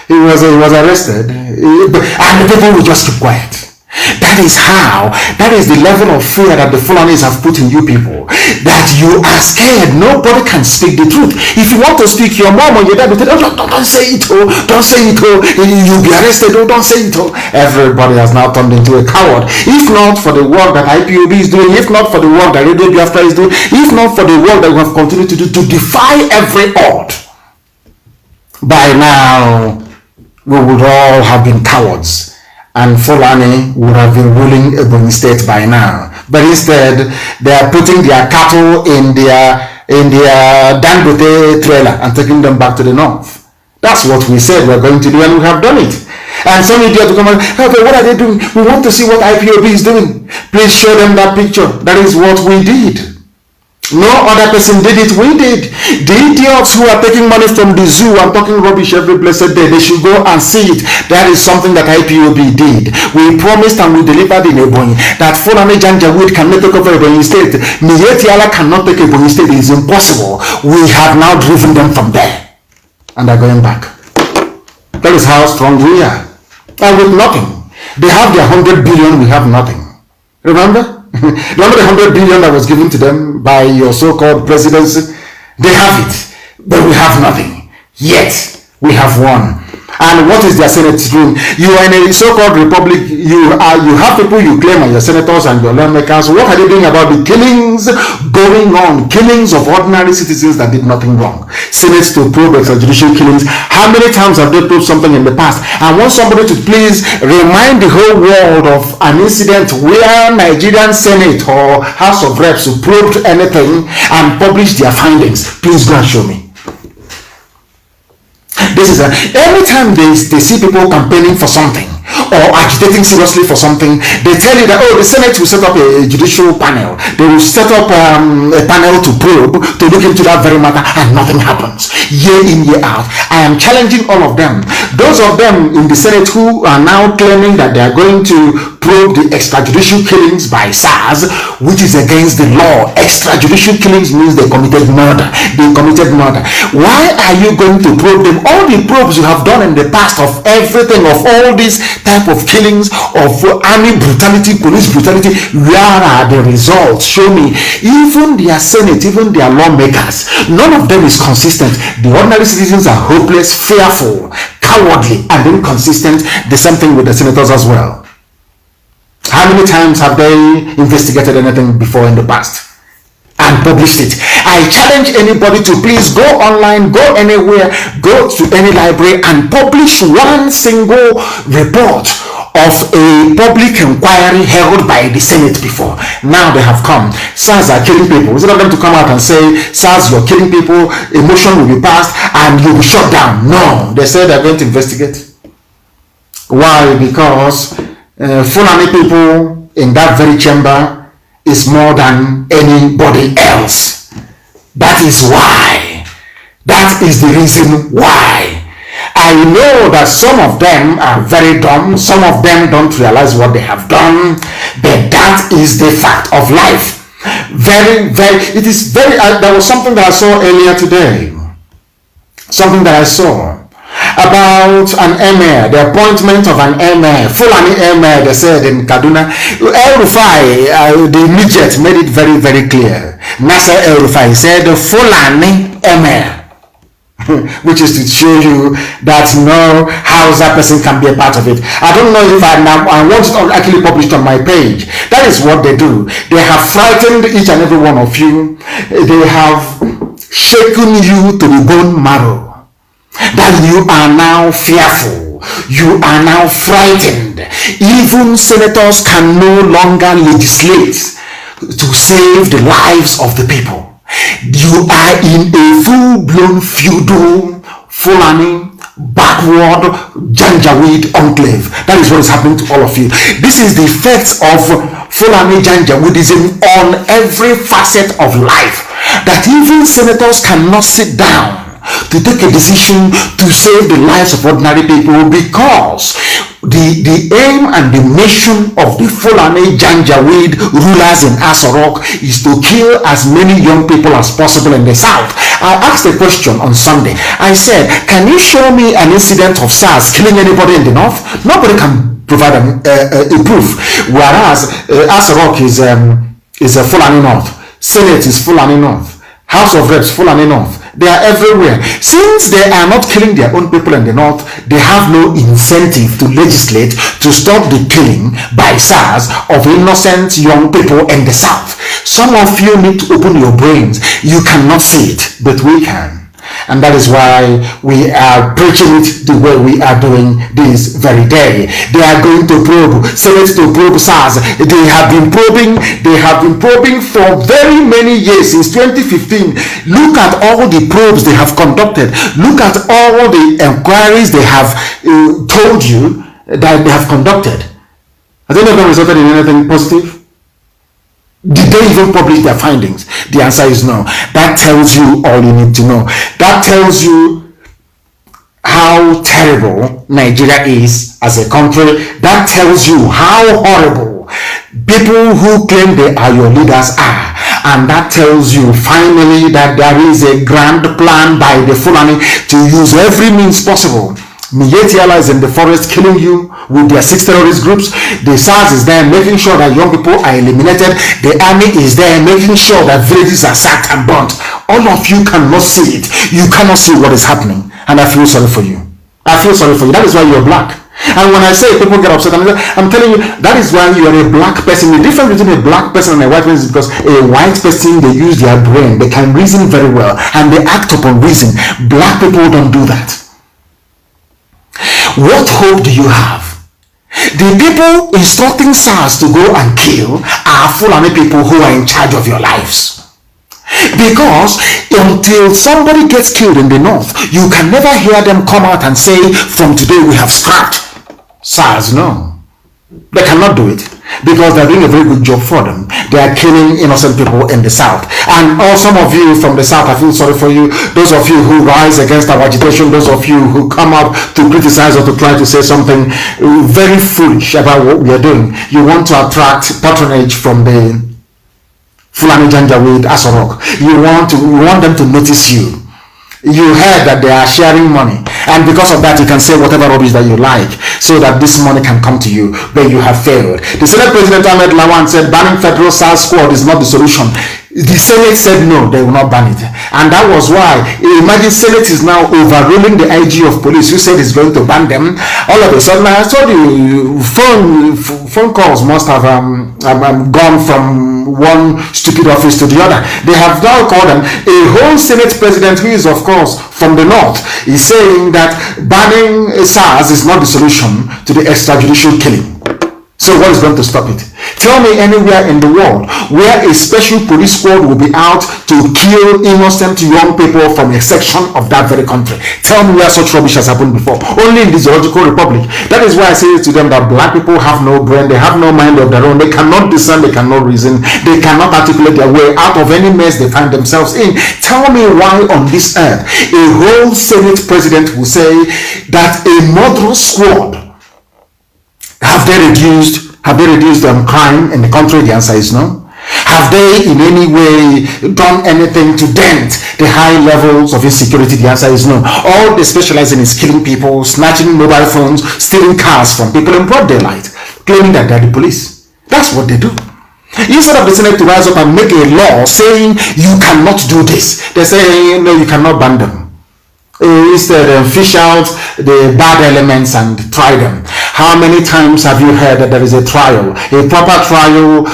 He was arrested, and the people will just keep quiet. That is the level of fear that the Fulanis have put in you people, that you are scared. Nobody can speak the truth. If you want to speak, your mom or your dad will tell you, don't say it, don't say it, you'll be arrested, don't say it. Everybody has now turned into a coward. If not for the work that IPOB is doing, if not for the work that Radio Biafra is doing, if not for the work that we have continued to do to defy every odd, by now we would all have been cowards, and Fulani would have been ruling Ebonyi State by now. But instead, they are putting their cattle in their Dangote trailer and taking them back to the north. That's what we said we're going to do, and we have done it. And some idiot will come and, okay, what are they doing? We want to see what IPOB is doing. Please show them that picture. That is what we did. No other person did it, we did. The idiots who are taking money from the zoo and talking rubbish every blessed day, they should go and see it. That is something that IPOB did. We promised and we delivered in Ebonyi that Fulani Janjaweed cannot take over Ebonyi State. Mietiala cannot take Ebonyi State. It is impossible. We have now driven them from there, and they're going back. That is how strong we are. And with nothing. They have their 100 billion, we have nothing. Remember? Remember the 100 billion that was given to them by your so-called presidency? They have it, but we have nothing. Yet, we have won. And what is their Senate doing? You are in a so-called republic. You have people you claim are your senators and your lawmakers. What are they doing about the killings going on? Killings of ordinary citizens that did nothing wrong. Senates to probe extrajudicial killings. How many times have they probed something in the past? I want somebody to please remind the whole world of an incident where Nigerian Senate or House of Reps probed anything and published their findings. Please go and show me. This is every time they see people campaigning for something or agitating seriously for something, they tell you that, oh, the Senate will set up a judicial panel. They will set up a panel to probe, to look into that very matter, and nothing happens. year in, year out. I am challenging all of them. Those of them in the Senate who are now claiming that they are going to probe the extrajudicial killings by SARS, which is against the law. Extrajudicial killings means they committed murder. They committed murder. Why are you going to probe them? All the probes you have done in the past of everything, of all these type of killings, of army brutality, police brutality, where are the results? Show me. Even their Senate, even their lawmakers, none of them is consistent. The ordinary citizens are hopeless, fearful, cowardly, and inconsistent. The same thing with the senators as well. How many times have they investigated anything before in the past and published it? I challenge anybody to please go online, go anywhere, go to any library and publish one single report of a public inquiry held by the Senate before. Now they have come. SARS are killing people. Instead of them to come out and say, SARS, you're killing people, a motion will be passed and you'll be shut down. No, they say they're going to investigate. Why? Because Fulani people in that very chamber is more than anybody else. That is why. That is the reason why. I know that some of them are very dumb. Some of them don't realize what they have done. But that is the fact of life. It is very, there was something that I saw earlier today. Something that I saw about an emir, the appointment of an emir, Fulani emir, they said in Kaduna. El-Rufai, the midget, made it very, very clear. Nasser El-Rufai said Fulani emir, which is to show you that no Hausa person can be a part of it. I don't know if I want it actually published on my page. That is what they do. They have frightened each and every one of you. They have shaken you to the bone marrow. That you are now fearful, you are now frightened. Even senators can no longer legislate to save the lives of the people. You are in a full-blown feudal, Fulani, backward, Janjaweed enclave. That is what is happening to all of you. This is the effects of Fulani Janjaweedism on every facet of life. That even senators cannot sit down to take a decision to save the lives of ordinary people, because the aim and the mission of the Fulani Janjaweed rulers in Asorok is to kill as many young people as possible in the south. I asked a question on Sunday. I said, can you show me an incident of SARS killing anybody in the north? Nobody can provide a proof. Whereas Asorok is a Fulani north, Senate is Fulani north, House of Reps Fulani north. They are everywhere. Since they are not killing their own people in the north, they have no incentive to legislate to stop the killing by SARS of innocent young people in the south. Some of you need to open your brains. You cannot see it, but we can. And that is why we are preaching it the way we are doing this very day. They are going to probe, Senate to probe SARS. They have been probing for very many years, since 2015. Look at all the probes they have conducted. Look at all the inquiries they have told you that they have conducted. Has any of them resulted in anything positive? Did they even publish their findings? The answer is no. That tells you all you need to know. That tells you how terrible Nigeria is as a country. That tells you how horrible people who claim they are your leaders are. And that tells you finally that there is a grand plan by the Fulani to use every means possible. Mietiala is in the forest killing you with their 6 terrorist groups. The SARS is there making sure that young people are eliminated. The army is there making sure that villages are sacked and burnt. All of you cannot see it. You cannot see what is happening. And I feel sorry for you. I feel sorry for you. That is why you're black. And when I say people get upset, I'm telling you, that is why you are a black person. The difference between a black person and a white person is because a white person, they use their brain. They can reason very well. And they act upon reason. Black people don't do that. What hope do you have? The people instructing SARS to go and kill are Fulani people who are in charge of your lives. Because until somebody gets killed in the north, you can never hear them come out and say, from today we have scrapped SARS. No. They cannot do it. because they're doing a very good job for them. They are killing innocent people in the south. And some of you from the south, I feel sorry for you. Those of you who rise against our agitation, those of you who come up to criticize or to try to say something very foolish about what we are doing. You want to attract patronage from the Fulani Janjaweed Asorok. You want them to notice you. You heard that they are sharing money, and because of that you can say whatever rubbish that you like so that this money can come to you, but you have failed. The Senate President Ahmed Lawan said banning federal SARS squad is not the solution. The Senate said no, they will not ban it, and that was why. Imagine Senate is now overruling the IG of police who said he's going to ban them. All of a sudden, I told you, phone calls must have gone from one stupid office to the other. They have now called them. A whole Senate president who is of course from the north is saying that banning SARS is not the solution to the extrajudicial killing. So what is going to stop it? Tell me anywhere in the world where a special police squad will be out to kill innocent young people from a section of that very country. Tell me where such rubbish has happened before. Only in the Zoological Republic. That is why I say to them that black people have no brain, they have no mind of their own, they cannot discern, they cannot reason, they cannot articulate their way out of any mess they find themselves in. Tell me why on this earth a whole Senate president will say that a murderous squad have they reduced crime in the country? The answer is no. Have they in any way done anything to dent the high levels of insecurity? The answer is no. All they specialize in is killing people, snatching mobile phones, stealing cars from people in broad daylight, claiming that they're the police. That's what they do. Instead of the Senate to rise up and make a law saying you cannot do this, they say no, you cannot ban them. Instead, fish out the bad elements and try them. How many times have you heard that there is a trial, a proper trial,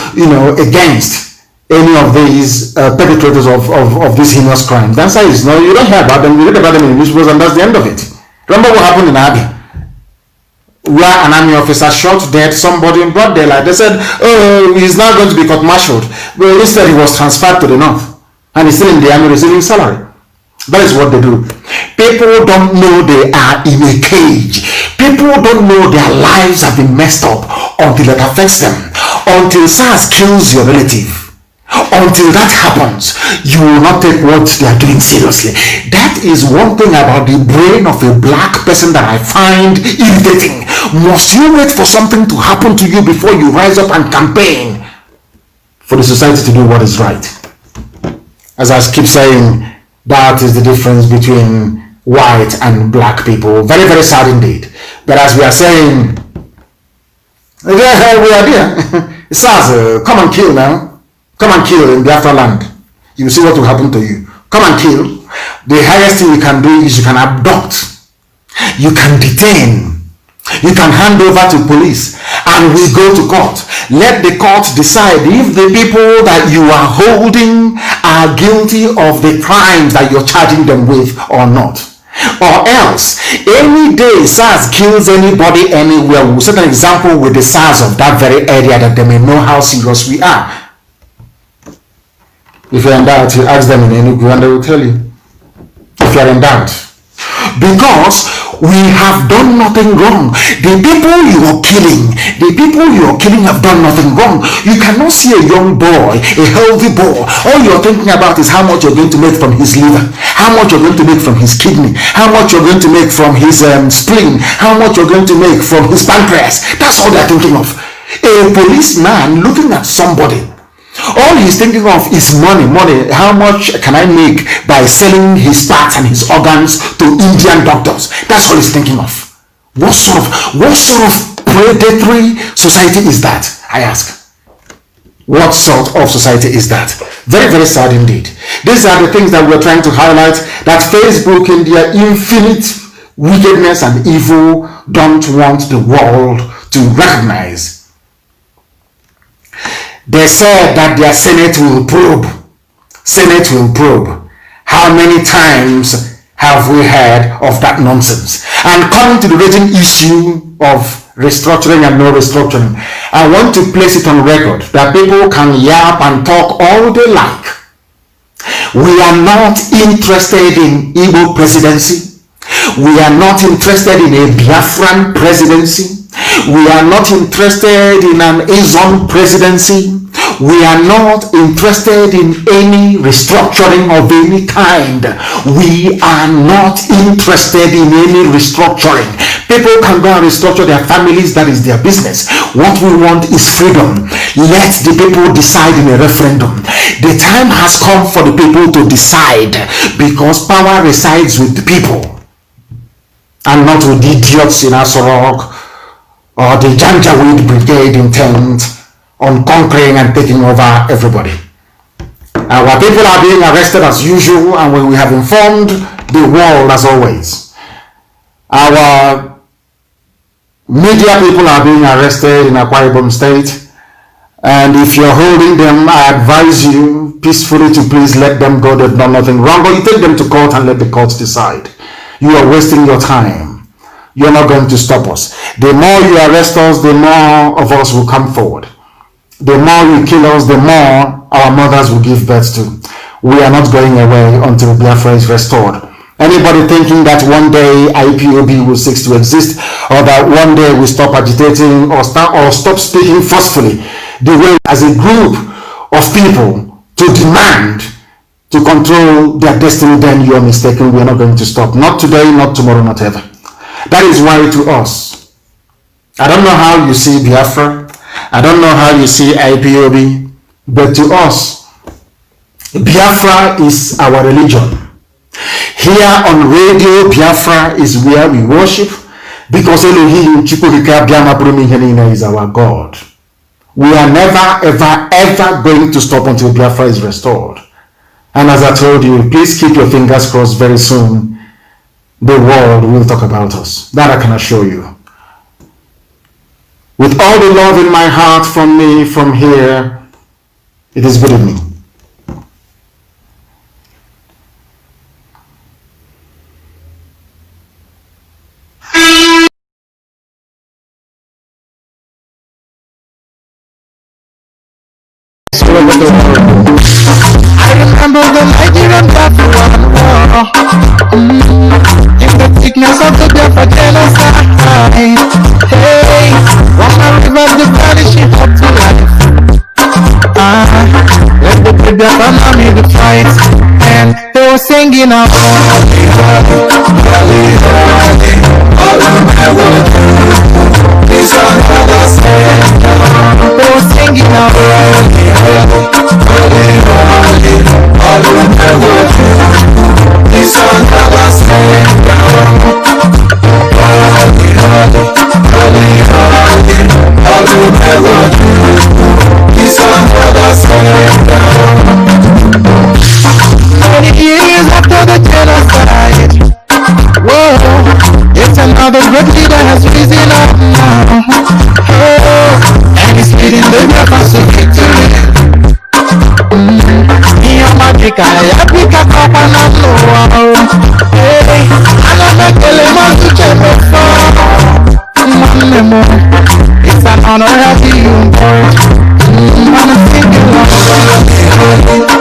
against any of these perpetrators of these heinous crimes? The answer is no. You don't hear about them. You read about them in the newspapers, and that's the end of it. Remember what happened in Abia, where an army officer shot dead somebody in broad daylight. They said, "Oh, he's now going to be court-martialed." But instead, he was transferred to the north, and he's still in the army receiving salary. That is what they do. People don't know they are in a cage. People don't know their lives have been messed up until it affects them. Until SARS kills your relative. Until that happens, you will not take what they are doing seriously. That is one thing about the brain of a black person that I find irritating. Must you wait for something to happen to you before you rise up and campaign for the society to do what is right? As I keep saying, that is the difference between white and black people. Very, very sad indeed. But as we are saying, we are there. SARS, come and kill now. Come and kill in Biafra land. You will see what will happen to you. Come and kill. The highest thing you can do is you can abduct. You can detain. You can hand over to police and we go to court. Let the court decide if the people that you are holding are guilty of the crimes that you're charging them with or not. Or else, any day SARS kills anybody anywhere, we'll set an example with the SARS of that very area that they may know how serious we are. If you're in doubt, you ask them in Enugu and they will tell you. If you're in doubt. Because we have done nothing wrong. The people you are killing have done nothing wrong. You cannot see a young boy, a healthy boy. All you're thinking about is how much you're going to make from his liver, how much you're going to make from his kidney, how much you're going to make from his spleen, how much you're going to make from his pancreas. That's all they're thinking of. A policeman looking at somebody, all he's thinking of is money. How much can I make by selling his parts and his organs to Indian doctors? That's all he's thinking of. What sort of predatory society is that? I ask. What sort of society is that? Very, very sad indeed. These are the things that we're trying to highlight, that Facebook in their infinite wickedness and evil don't want the world to recognize. They said that their Senate will probe. How many times have we heard of that nonsense? And coming to the raging issue of restructuring and no restructuring, I want to place it on record that people can yap and talk all they like. We are not interested in Igbo presidency. We are not interested in a Biafran presidency. We are not interested in an Azon presidency. We are not interested in any restructuring of any kind. We are not interested in any restructuring. People can go and restructure their families. That is their business. What we want is freedom. Let the people decide in a referendum. The time has come for the people to decide, because power resides with the people and not with the idiots in Asorok or the Janjaweed Brigade intent on conquering and taking over everybody. Our people are being arrested as usual, and we have informed the world as always. Our media people are being arrested in Akwa Ibom State, and if you're holding them, I advise you peacefully to please let them go. They've done nothing wrong, or you take them to court and let the courts decide. You are wasting your time. You're not going to stop us. The more you arrest us, the more of us will come forward. The more you kill us, the more our mothers will give birth to. We are not going away until Biafra is restored. Anybody thinking that one day IPOB will cease to exist, or that one day we stop agitating or stop speaking forcefully the way as a group of people to demand to control their destiny, then you are mistaken. We are not going to stop. Not today, not tomorrow, not ever. That is why to us, I don't know how you see Biafra, I don't know how you see IPOB, but to us, Biafra is our religion. Here on radio, Biafra is where we worship, because Elohim Chukwuka Biama Brumihenina is our God. We are never, ever, ever going to stop until Biafra is restored. And as I told you, please keep your fingers crossed. Very soon, the world will talk about us. That I can assure you. With all the love in my heart from me, from here, it is good evening. I remember the Nigerian Biafra war, in the thickness of the Biafra genocide. Hey, from the river the vanishing up to life. Let the Biafra army the fight, and they were singing out. They were singing out. Years after the genocide, whoa, it's another great leader has risen up now. Oh, and he's leading the Biafra to victory. Africa, Africa, Papa, no, hey, it's an honor to have you on board. I'm singing along. It's an honor to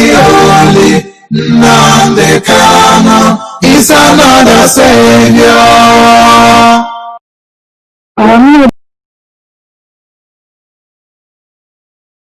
holy, Nnamdi Kanu is another savior.